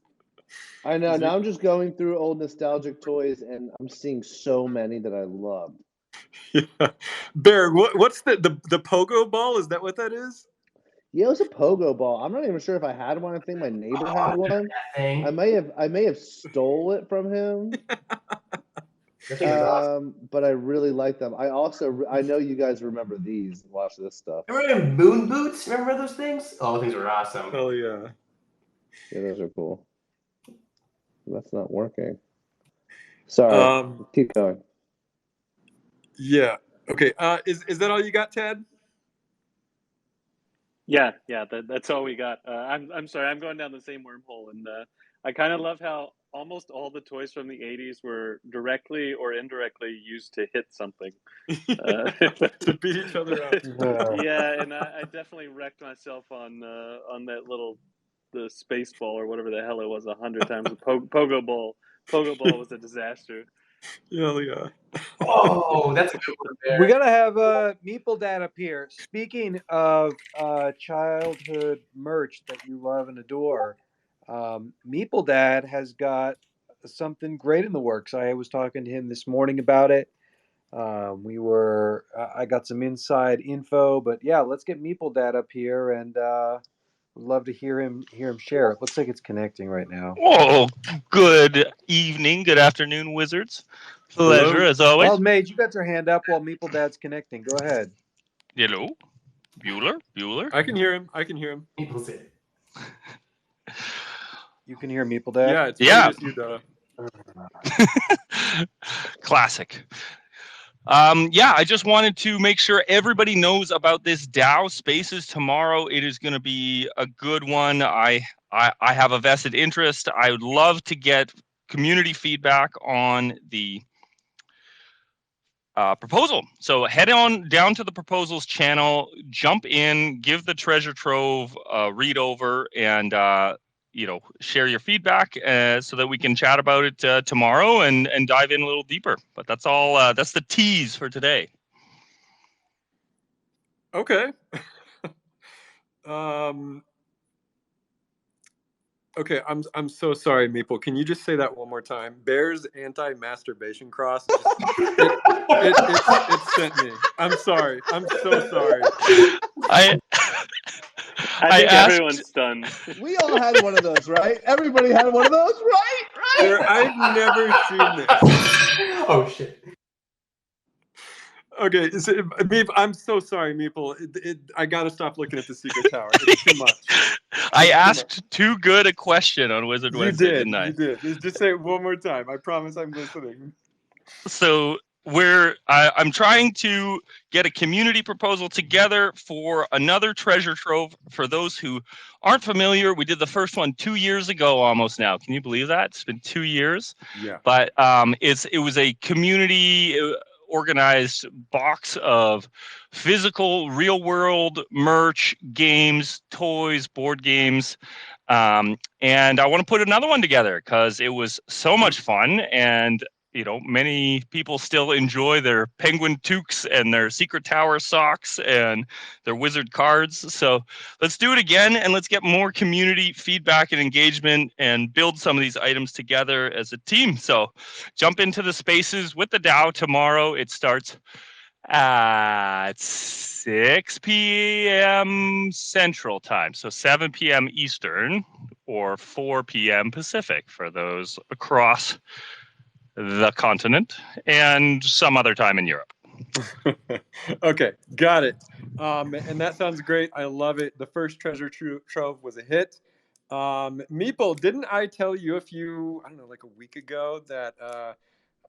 I know. Now I'm just going through old nostalgic toys, and I'm seeing so many that I love. Yeah. Bear, what's the pogo ball? Is that what that is? Yeah, it was a pogo ball. I'm not even sure if I had one. I think my neighbor had one. Thing. I may have stole it from him. That thing was awesome. But I really like them. I know you guys remember these. Watch this stuff. Remember them moon boots? Remember those things? Oh, those things were awesome. Oh yeah. Yeah, those are cool. That's not working. Sorry. Keep going. Yeah. Okay. Is that all you got, Ted? Yeah, that's all we got. I'm sorry, I'm going down the same wormhole, and I kind of love how almost all the toys from the '80s were directly or indirectly used to hit something, to beat each other up. Yeah, and I definitely wrecked myself on that the space ball or whatever the hell it was 100 times. The pogo ball. Pogo ball was a disaster. Yeah. Oh, that's a good one there. We gotta have Meeple Dad up here. Speaking of childhood merch that you love and adore, Meeple Dad has got something great in the works. I was talking to him this morning about it. I got some inside info, but yeah, let's get Meeple Dad up here, and would love to hear him share. It looks like it's connecting right now. Oh, good evening, good afternoon, wizards. Pleasure, Hello. as always. Well, Mage, you got your hand up while Meeple Dad's connecting. Go ahead. Hello, Bueller. I can hear him. People's it. You can hear Meeple Dad? Yeah, it's Yeah. you, Dotta. Classic. I just wanted to make sure everybody knows about this DAO Spaces tomorrow. It is going to be a good one. I have a vested interest. I would love to get community feedback on the proposal. So head on down to the proposals channel, jump in, give the Treasure Trove a read over, and share your feedback so that we can chat about it tomorrow and dive in a little deeper. But that's all. That's the tease for today. Okay. Okay, I'm so sorry, Meeple. Can you just say that one more time? Bear's anti-masturbation cross. It sent me. I'm sorry. I'm so sorry. I think everyone's stunned. We all had one of those, right? Everybody had one of those, right? Bear, I've never seen this. Oh shit. Okay, I'm so sorry, Meeple. I gotta stop looking at the Secret Tower. It's too much. I asked too good a question on Wizard Wednesday, didn't I? You did. Just say it one more time. I promise I'm listening. So I'm trying to get a community proposal together for another treasure trove. For those who aren't familiar, we did the first one 2 years ago almost now. Can you believe that? It's been 2 years. Yeah. But it was a community organized box of physical, real world merch, games, toys, board games. And I want to put another one together because it was so much fun, and many people still enjoy their penguin toques and their secret tower socks and their wizard cards. So let's do it again, and let's get more community feedback and engagement and build some of these items together as a team. So jump into the spaces with the DAO tomorrow. It starts at 6 p.m. Central Time, so 7 p.m. Eastern or 4 p.m. Pacific for those across the continent, and some other time in Europe. Okay, got it. And that sounds great. I love it. The first treasure trove was a hit. Meeple, didn't I tell you I don't know, like a week ago that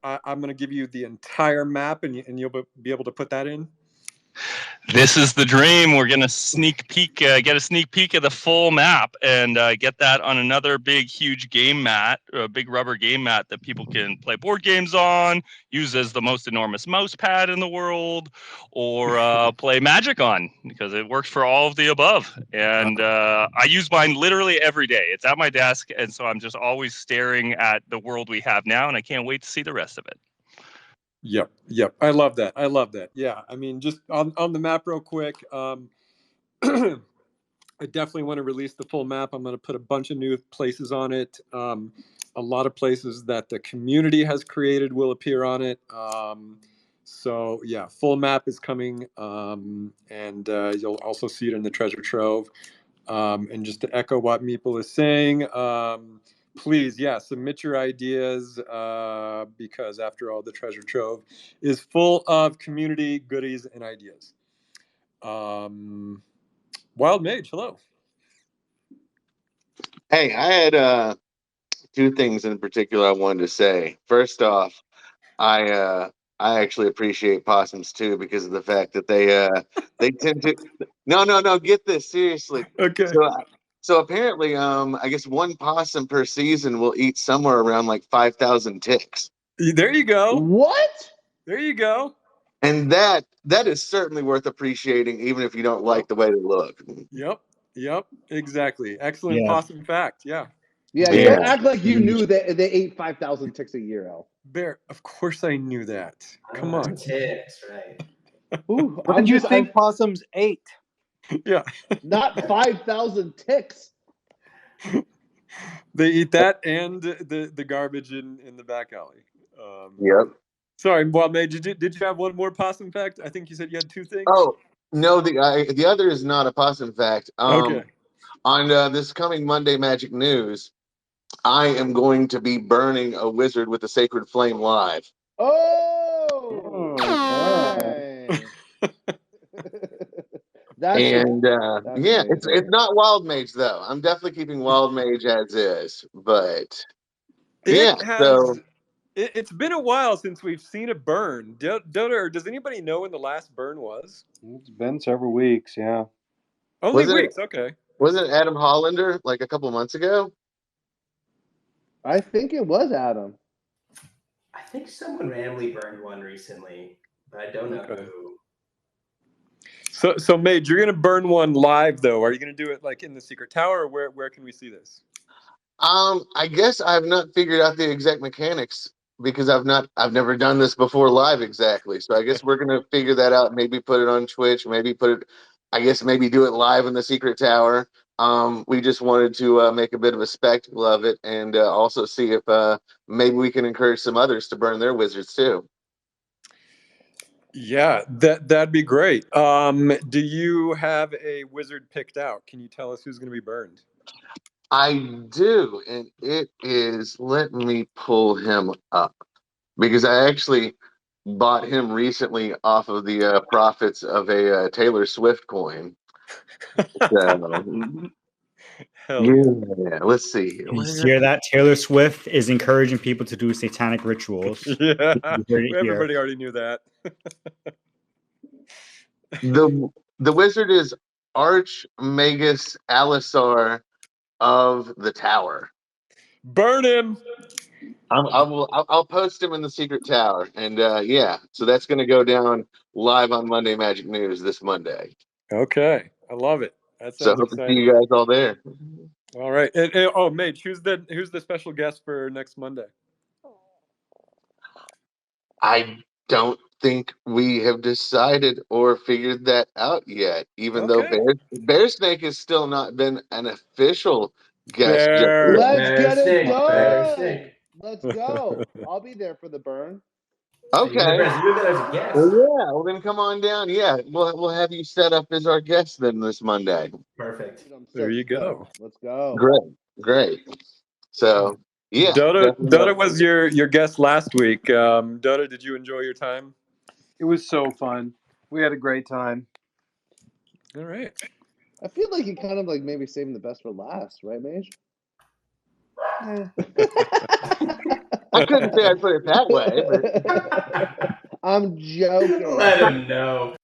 I'm going to give you the entire map and you'll be able to put that in? This is the dream. We're going to get a sneak peek of the full map and get that on another big, huge game mat, a big rubber game mat that people can play board games on, use as the most enormous mouse pad in the world, or play Magic on, because it works for all of the above. And I use mine literally every day. It's at my desk, and so I'm just always staring at the world we have now, and I can't wait to see the rest of it. Yep. I love that. Yeah, I mean, just on the map real quick. I definitely want to release the full map. I'm going to put a bunch of new places on it. A lot of places that the community has created will appear on it. So yeah, full map is coming, and you'll also see it in the treasure trove. And just to echo what Meeple is saying, please, submit your ideas, because after all, the treasure trove is full of community goodies and ideas. Wild Mage, hello. Hey, I had two things in particular I wanted to say. First off, I actually appreciate possums too because of the fact that they tend to no, get this seriously. Okay. So apparently I guess one possum per season will eat somewhere around like 5,000 ticks. There you go. What? There you go. And that is certainly worth appreciating, even if you don't like the way they look. Yep, exactly. Excellent possum fact. Yeah. Yeah, you don't act like you knew that they ate 5,000 ticks a year, Elf. Bear, of course I knew that. Come on. Ticks, right. Ooh, what did you think possums ate? Yeah. Not 5,000 ticks. They eat that and the garbage in the back alley. Yep. Sorry, Wild Mage, did you have one more possum fact? I think you said you had two things. Oh, no, the other is not a possum fact. Okay. On this coming Monday Magic News, I am going to be burning a wizard with a sacred flame live. Oh! It's not Wild Mage though. I'm definitely keeping Wild Mage as is, but it's been a while since we've seen a burn. Dotta, does anybody know when the last burn was? It's been several weeks, yeah. Only weeks, okay. Wasn't Adam Hollander like a couple months ago? I think it was Adam. I think someone randomly burned one recently, but I don't know who. So Mage, you're gonna burn one live though. Are you gonna do it like in the secret tower, or where can we see this? I guess I've not figured out the exact mechanics because I've never done this before live exactly. So I guess we're gonna figure that out. Maybe put it on Twitch. Maybe do it live in the secret tower. We just wanted to make a bit of a spectacle of it, and also see if maybe we can encourage some others to burn their wizards too. Yeah, that'd be great. Do you have a wizard picked out? Can you tell us who's going to be burned? I do, and it is. Let me pull him up because I actually bought him recently off of the profits of a Taylor Swift coin. So, Hell yeah. Yeah, let's see. You hear that? Taylor Swift is encouraging people to do satanic rituals. Yeah, You heard it here. everybody already knew that. The wizard is Archmagus Alisar of the Tower. Burn him. I'll post him in the secret tower, and yeah, so that's going to go down live on Monday Magic News this Monday. Okay, I love it. That So sounds hope to see exciting. you guys all there. All right. Oh, Mage, who's the special guest for next Monday? I don't think we have decided or figured that out yet, even though Bearsnake has still not been an official guest. Let's get it Bearsnake, done. Bearsnake. Let's go. I'll be there for the burn. Okay. You're there as a guest. Well, yeah. Well, then come on down. Yeah, we'll have you set up as our guest then this Monday. Perfect. Dude, I'm There you stoked. go. Let's go. Great. So yeah, Dotta was your guest last week. Dotta, did you enjoy your time? It was so fun. We had a great time. All right. I feel like you kind of like maybe saving the best for last, right, Mage? I couldn't say I put it that way, but I'm joking. Let him know.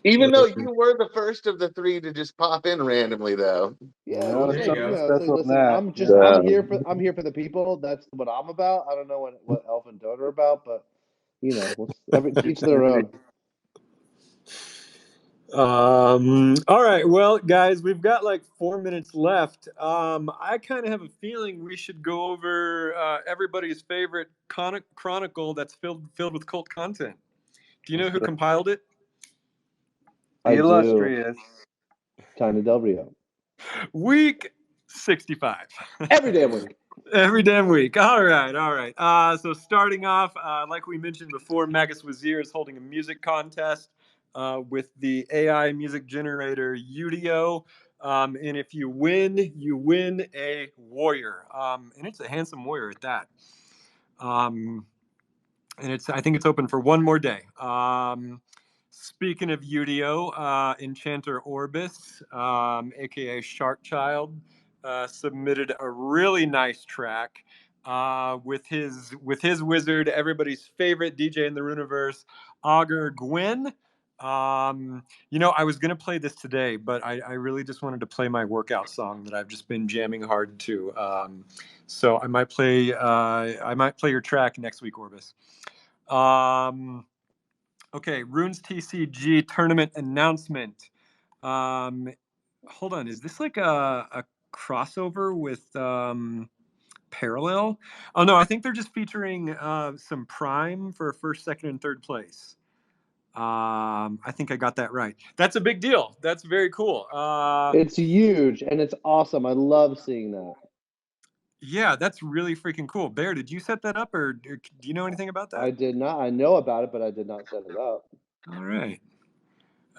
even though you were the first of the three to just pop in randomly, though. Yeah, No, there's there some, you go. so Special listen, that. I'm here for the people. That's what I'm about. I don't know what Elf and Dotta are about, but you know, each their own. All right. Well, guys, we've got like 4 minutes left. I kind of have a feeling we should go over everybody's favorite chronicle that's filled with cult content. Do you know who compiled it? The illustrious Tiny Del Rio. Week 65. Every damn week. Every damn week. All right. So starting off, like we mentioned before, Magus Wazir is holding a music contest with the AI music generator Udio. And if you win a warrior. And it's a handsome warrior at that. And I think it's open for one more day. Speaking of Udio, Enchanter Orbis, aka Shark Child, submitted a really nice track with his wizard, everybody's favorite DJ in the Runeverse, Augur Gwyn. I was gonna play this today, but I really just wanted to play my workout song that I've just been jamming hard to. So I might play your track next week, Orbis. Okay, Rune's TCG tournament announcement. Hold on, is this like a crossover with Parallel? Oh no, I think they're just featuring some Prime for first, second, and third place. I think I got that right. That's a big deal. That's very cool. It's huge and it's awesome. I love seeing that. Yeah, that's really freaking cool. Bear, did you set that up, or do you know anything about that? I did not. I know about it, but I did not set it up. All right.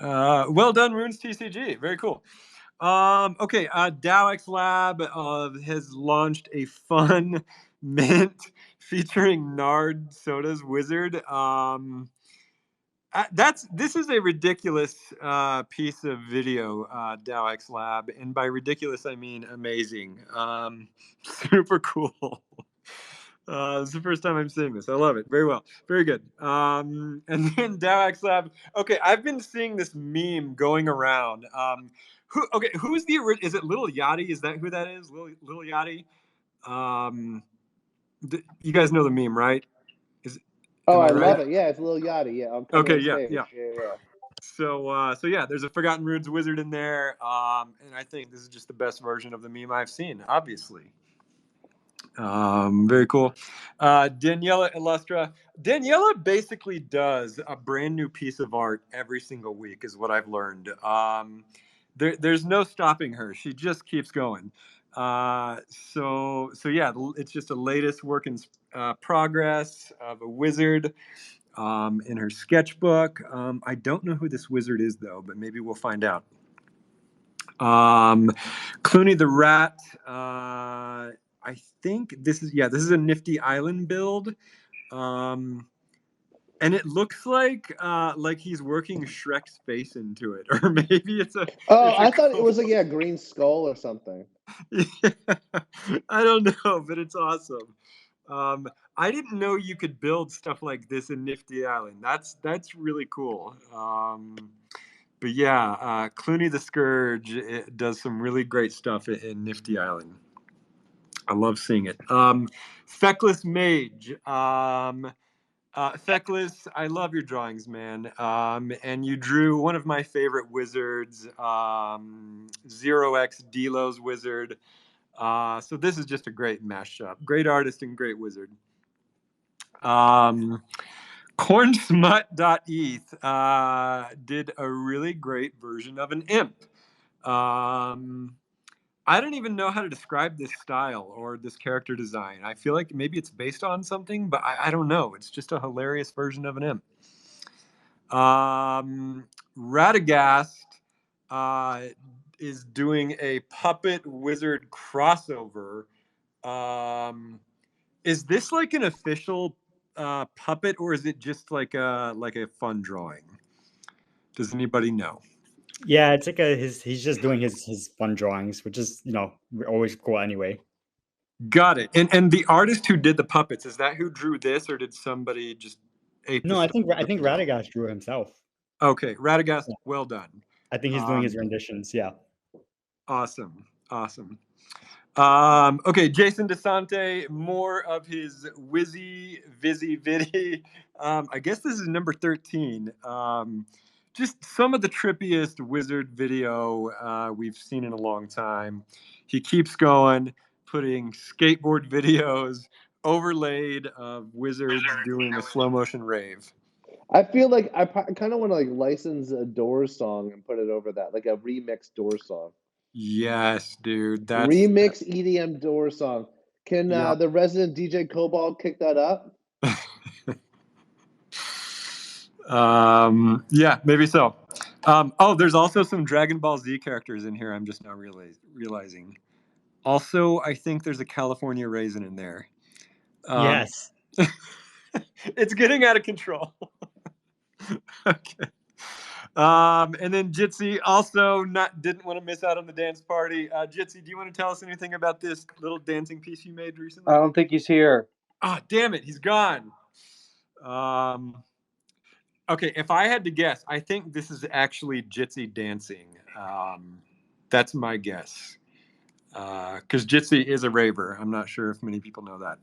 Well done, Runes TCG. Very cool. Okay, DAOX Lab has launched a fun mint featuring Nard Soda's Wizard. This is a ridiculous piece of video, DAOX Lab, and by ridiculous I mean amazing. Super cool. It's the first time I'm seeing this. I love it. Very well. Very good. And then DAOX Lab. Okay, I've been seeing this meme going around. Who's is it Lil Yachty? Is that who that is? Lil Yachty? You guys know the meme, right? I love it. Yeah, it's Lil Yachty. Yeah, I'm coming okay, on stage. Yeah. So yeah, there's a Forgotten Runes wizard in there, and I think this is just the best version of the meme I've seen, obviously. Very cool. Daniela Illustra. Daniela basically does a brand new piece of art every single week, is what I've learned. There's no stopping her. She just keeps going. So yeah, it's just a latest work in progress of a wizard in her sketchbook. I don't know who this wizard is though, but maybe we'll find out. Clooney the Rat. I think this is a Nifty Island build. And it looks like he's working Shrek's face into it, or maybe it's a. Oh, It's a I thought it was clone. like Green Skull or something. Yeah, I don't know, but it's awesome. I didn't know you could build stuff like this in Nifty Island. That's really cool. But yeah, Clooney the Scourge does some really great stuff in Nifty Island. I love seeing it. Feckless Mage. Feckless, I love your drawings, man. And you drew one of my favorite wizards, Zero X Delo's wizard. So this is just a great mashup. Great artist and great wizard. Cornsmut.eth did a really great version of an imp. I don't even know how to describe this style or this character design. I feel like maybe it's based on something, but I don't know. It's just a hilarious version of an imp. Radagast is doing a puppet wizard crossover. Is this like an official puppet, or is it just like a fun drawing? Does anybody know? Yeah, it's like he's just doing his fun drawings, which is always cool anyway. Got it. And the artist who did the puppets, is that who drew this, or did somebody just ape? No, I think Radagast drew it himself. Okay, Radagast, well done. I think he's doing his renditions. Yeah. Awesome. Okay, Jason DeSante, more of his Wizzy Vizzy Viddy. I guess this is number 13. Just some of the trippiest wizard video we've seen in a long time. He keeps going, putting skateboard videos overlaid of wizards doing a slow motion rave. I feel like I kind of want to like license a Doors song and put it over that, like a remix Doors song. Yes, dude. That's remix EDM Doors song. Can Yep. the resident DJ Cobalt kick that up? Yeah, maybe so. Oh, there's also some Dragon Ball Z characters in here. I'm just now realizing. Also, I think there's a California Raisin in there. Yes. It's getting out of control. Okay. And then Jitsi also didn't want to miss out on the dance party. Jitsi, do you want to tell us anything about this little dancing piece you made recently? I don't think he's here. Oh, damn it, he's gone. Okay, if I had to guess, I think this is actually Jitsi dancing. That's my guess. Because Jitsi is a raver. I'm not sure if many people know that.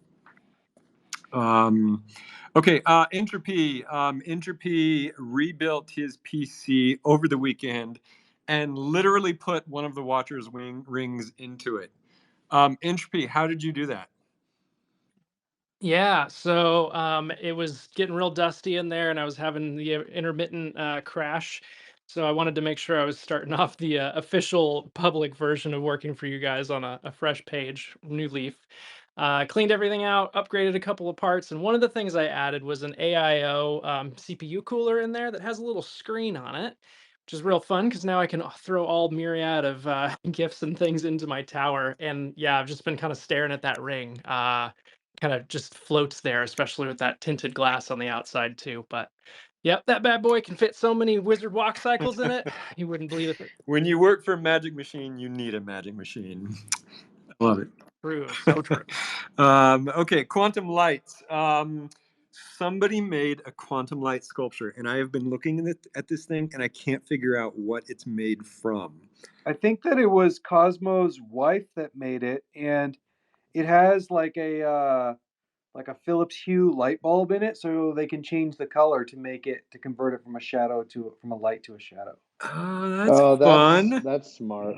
Okay, Entropy. Entropy rebuilt his PC over the weekend and literally put one of the Watcher's rings into it. Entropy, how did you do that? Yeah, so it was getting real dusty in there, and I was having the intermittent crash. So I wanted to make sure I was starting off the official public version of working for you guys on a fresh page, new leaf. Cleaned everything out, upgraded a couple of parts, and one of the things I added was an AIO CPU cooler in there that has a little screen on it, which is real fun because now I can throw all myriad of gifts and things into my tower. And yeah, I've just been kind of staring at that ring. Kind of just floats there, especially with that tinted glass on the outside too. But yep, that bad boy can fit so many wizard walk cycles in it. You wouldn't believe it. When you work for a magic machine, you need a magic machine. I love it. True, so true. Okay, quantum lights. Somebody made a quantum light sculpture, and I have been looking at this thing, and I can't figure out what it's made from. I think that it was Cosmo's wife that made it, and it has like a Philips Hue light bulb in it, so they can change the color to convert it from a light to a shadow. Oh, that's fun. That's smart.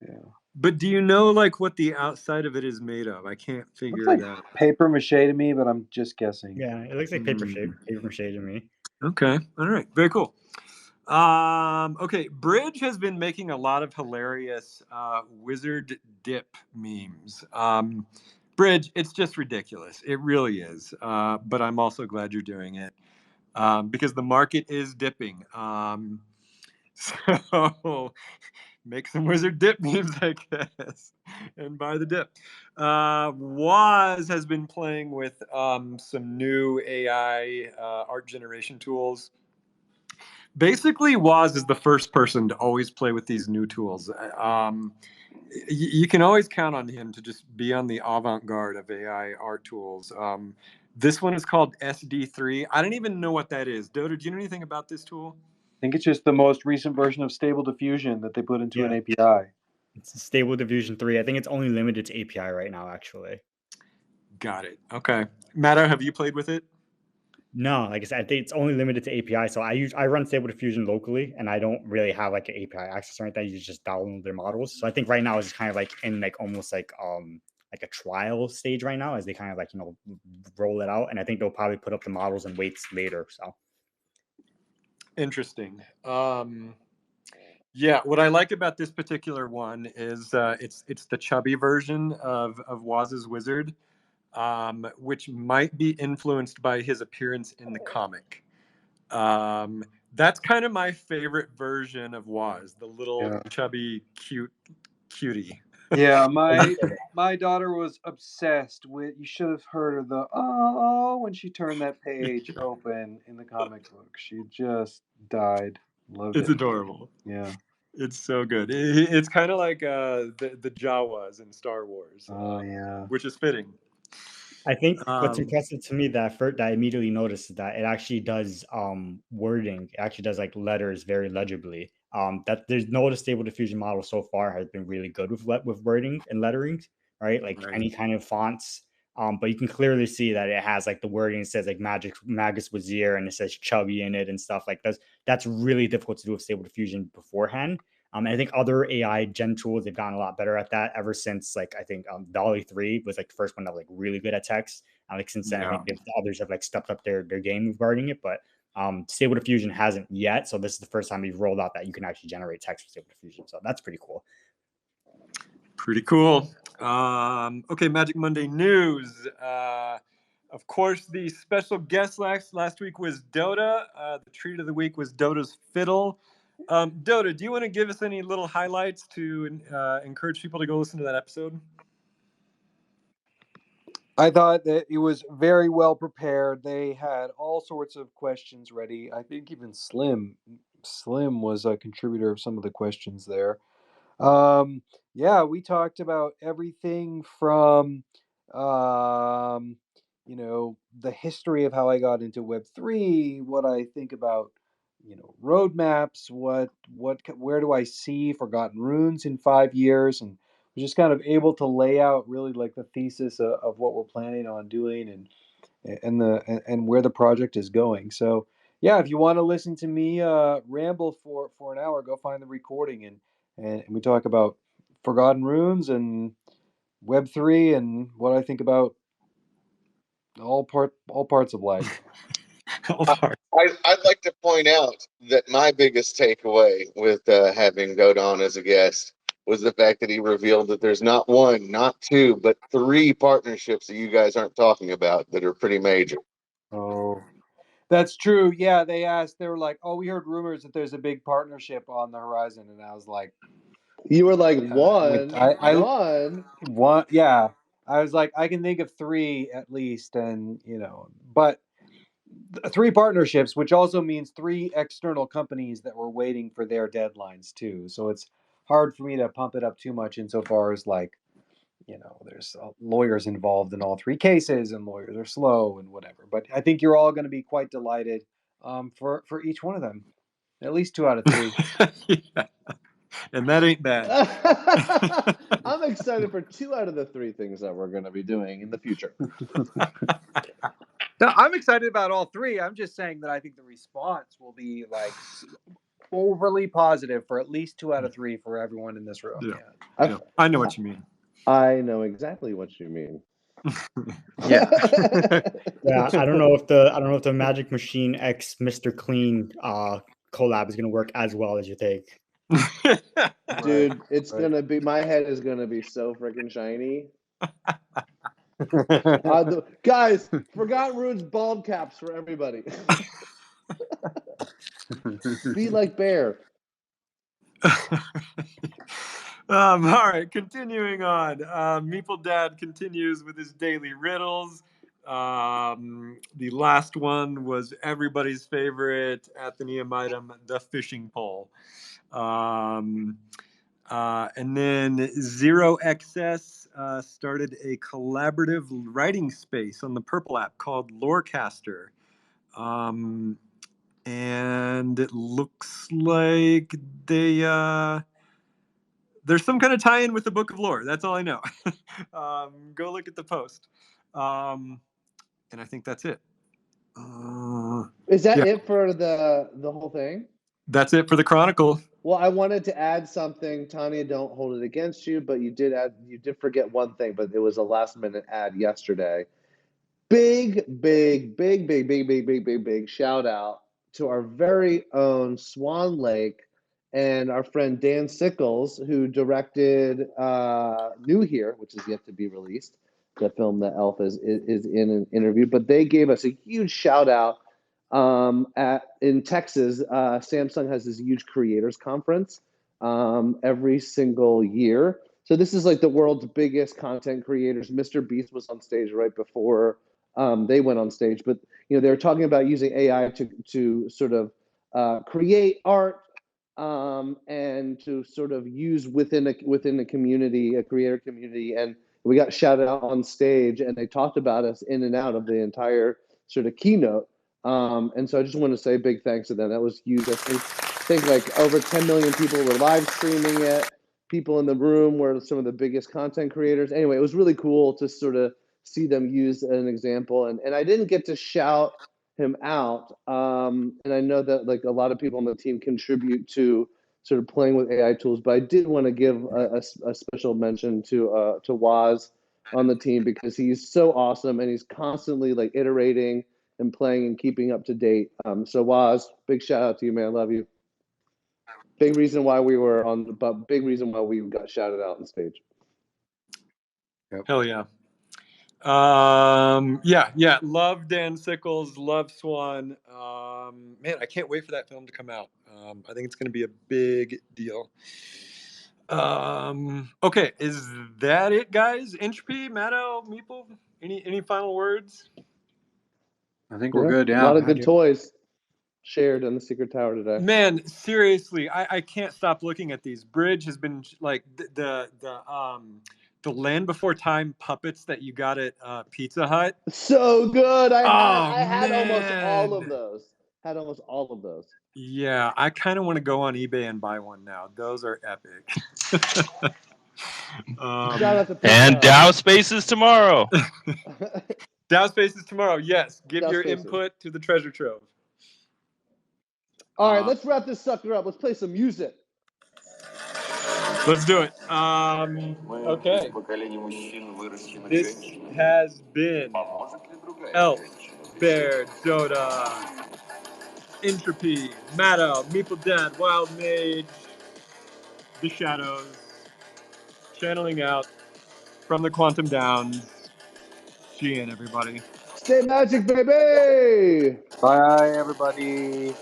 Yeah. But do you know like what the outside of it is made of? I can't figure Looks it like out. paper mache to me, but I'm just guessing. Yeah, it looks like paper mache to me. Okay, all right, very cool. Okay, Bridge has been making a lot of hilarious wizard dip memes. Bridge, it's just ridiculous. It really is. But I'm also glad you're doing it because the market is dipping. So make some wizard dip memes, I guess, and buy the dip. Waz has been playing with some new AI art generation tools. Basically, Waz is the first person to always play with these new tools. You can always count on him to just be on the avant-garde of AI art tools. This one is called SD3. I don't even know what that is. Doda, do you know anything about this tool? I think it's just the most recent version of Stable Diffusion that they put into an Yeah. API. It's Stable Diffusion 3. I think it's only limited to API right now, actually. Got it. Okay. Matta, have you played with it? No, like I said, I think it's only limited to API. So I run Stable Diffusion locally, and I don't really have like an API access or anything. You just download their models. So I think right now it's kind of like in like almost like a trial stage right now as they kind of like roll it out. And I think they'll probably put up the models and weights later. So interesting. Yeah, what I like about this particular one is it's the chubby version of Waz's Wizard, which might be influenced by his appearance in the comic. That's kind of my favorite version of Waz, the little chubby, cutie. Yeah, my daughter was obsessed with. You should have heard her the when she turned that page open in the comic book. She just died. Loved It's it. adorable. Yeah. It's so good. It's kind of like the Jawas in Star Wars. Yeah. Which is fitting. I think what's impressive to me that I immediately noticed is that it actually does wording. It actually does like letters very legibly. That there's no other Stable Diffusion model so far has been really good with wording and lettering, right? Like any kind of fonts. But you can clearly see that it has like the wording. It says like Magus Wazir, and it says chubby in it and stuff like that. That's really difficult to do with Stable Diffusion beforehand. And I think other AI gen tools, they've gotten a lot better at that ever since, like, I think Dolly 3 was like the first one that was like really good at text. Like since then, I think the others have like stepped up their game regarding it. But Stable Diffusion hasn't yet. So this is the first time we've rolled out that you can actually generate text with Stable Diffusion. So that's pretty cool. Pretty cool. Okay, Magic Monday news. Of course, the special guest last week was Dotta. The treat of the week was Dotta's Fiddle. Dotta, do you want to give us any little highlights to encourage people to go listen to that episode? I thought that it was very well prepared. They had all sorts of questions ready. I think even Slim was a contributor of some of the questions there. Yeah, we talked about everything from the history of how I got into Web3, what I think about roadmaps, where do I see Forgotten Runes in 5 years, and we're just kind of able to lay out really like the thesis of what we're planning on doing and where the project is going. So yeah, if you want to listen to me ramble for an hour, go find the recording and we talk about Forgotten Runes and Web3 and what I think about all parts of life. I'd like to point out that my biggest takeaway with having Dotta on as a guest was the fact that he revealed that there's not one, not two, but 3 partnerships that you guys aren't talking about that are pretty major. Oh, that's true. Yeah, they were like, "Oh, we heard rumors that there's a big partnership on the horizon," and I was like, "You were like one. Yeah, I was like, I can think of 3 at least, and but 3 partnerships, which also means 3 external companies that were waiting for their deadlines too. So it's hard for me to pump it up too much insofar as like, there's lawyers involved in all 3 cases, and lawyers are slow and whatever. But I think you're all going to be quite delighted for each one of them. At least 2 out of 3. Yeah. And that ain't bad. I'm excited for 2 out of the 3 things that we're going to be doing in the future. No, I'm excited about all 3. I'm just saying that I think the response will be like overly positive for at least 2 out of 3 for everyone in this room. Yeah. I know what you mean. I know exactly what you mean. Yeah. Yeah. I don't know if the Magic Machine X Mr. Clean collab is gonna work as well as you think. Dude, it's gonna be, my head is gonna be so freaking shiny. Guys, Forgotten Runes bald caps for everybody. Be like Bear. All right, continuing on. Meeple Dad continues with his daily riddles. The last one was everybody's favorite Athenaeum item, the fishing pole. And then Zero XS started a collaborative writing space on the Purple app called Lorecaster. And it looks like there's some kind of tie-in with the Book of Lore. That's all I know. Go look at the post. And I think that's it. Is that yeah. it for the whole thing? That's it for the Chronicle. Well, I wanted to add something. Tanya, don't hold it against you, but you did forget one thing, but it was a last minute ad yesterday. Big shout out to our very own Swan Lake and our friend Dan Sickles, who directed New Here, which is yet to be released, the film that Elf is in an interview. But they gave us a huge shout out in Texas. Samsung has this huge creators conference every single year. So this is like the world's biggest content creators. Mr. Beast was on stage right before they went on stage, but they were talking about using AI to sort of create art and to sort of use within a community, a creator community. And we got shouted out on stage, and they talked about us in and out of the entire sort of keynote. And so I just want to say big thanks to them. That was huge. I think like over 10 million people were live streaming it. People in the room were some of the biggest content creators. Anyway, it was really cool to sort of see them use an example. And I didn't get to shout him out. And I know that like a lot of people on the team contribute to sort of playing with AI tools, but I did want to give a special mention to Waz on the team, because he's so awesome and he's constantly like iterating and playing and keeping up to date. So Waz, big shout out to you, man. I love you. Big reason why we were on, but big reason why we got shouted out on stage. Yep. Hell yeah. Yeah. Love Dan Sickles, love Swan. Man, I can't wait for that film to come out. I think it's going to be a big deal. Okay, is that it, guys? Entropy, Matto, Meeple, any final words? I think we're good. Yeah, a lot of good toys shared in the Secret Tower today. Man, seriously, I can't stop looking at these. Bridge has been like the Land Before Time puppets that you got at Pizza Hut. So good. I had almost all of those. Yeah, I kind of want to go on eBay and buy one now. Those are epic. Shout out to and DAO Spaces tomorrow. DAO Spaces tomorrow. Yes, give DAO your Spaces. input to the treasure trove. All right, let's wrap this sucker up. Let's play some music. Let's do it. Okay. This has been Elf, Bear, Dotta, Entropy, Matto, Meeple Dad, Wild Mage, The Shadows, channeling out from the Quantum Downs. GN, everybody. Stay magic, baby. Bye, everybody.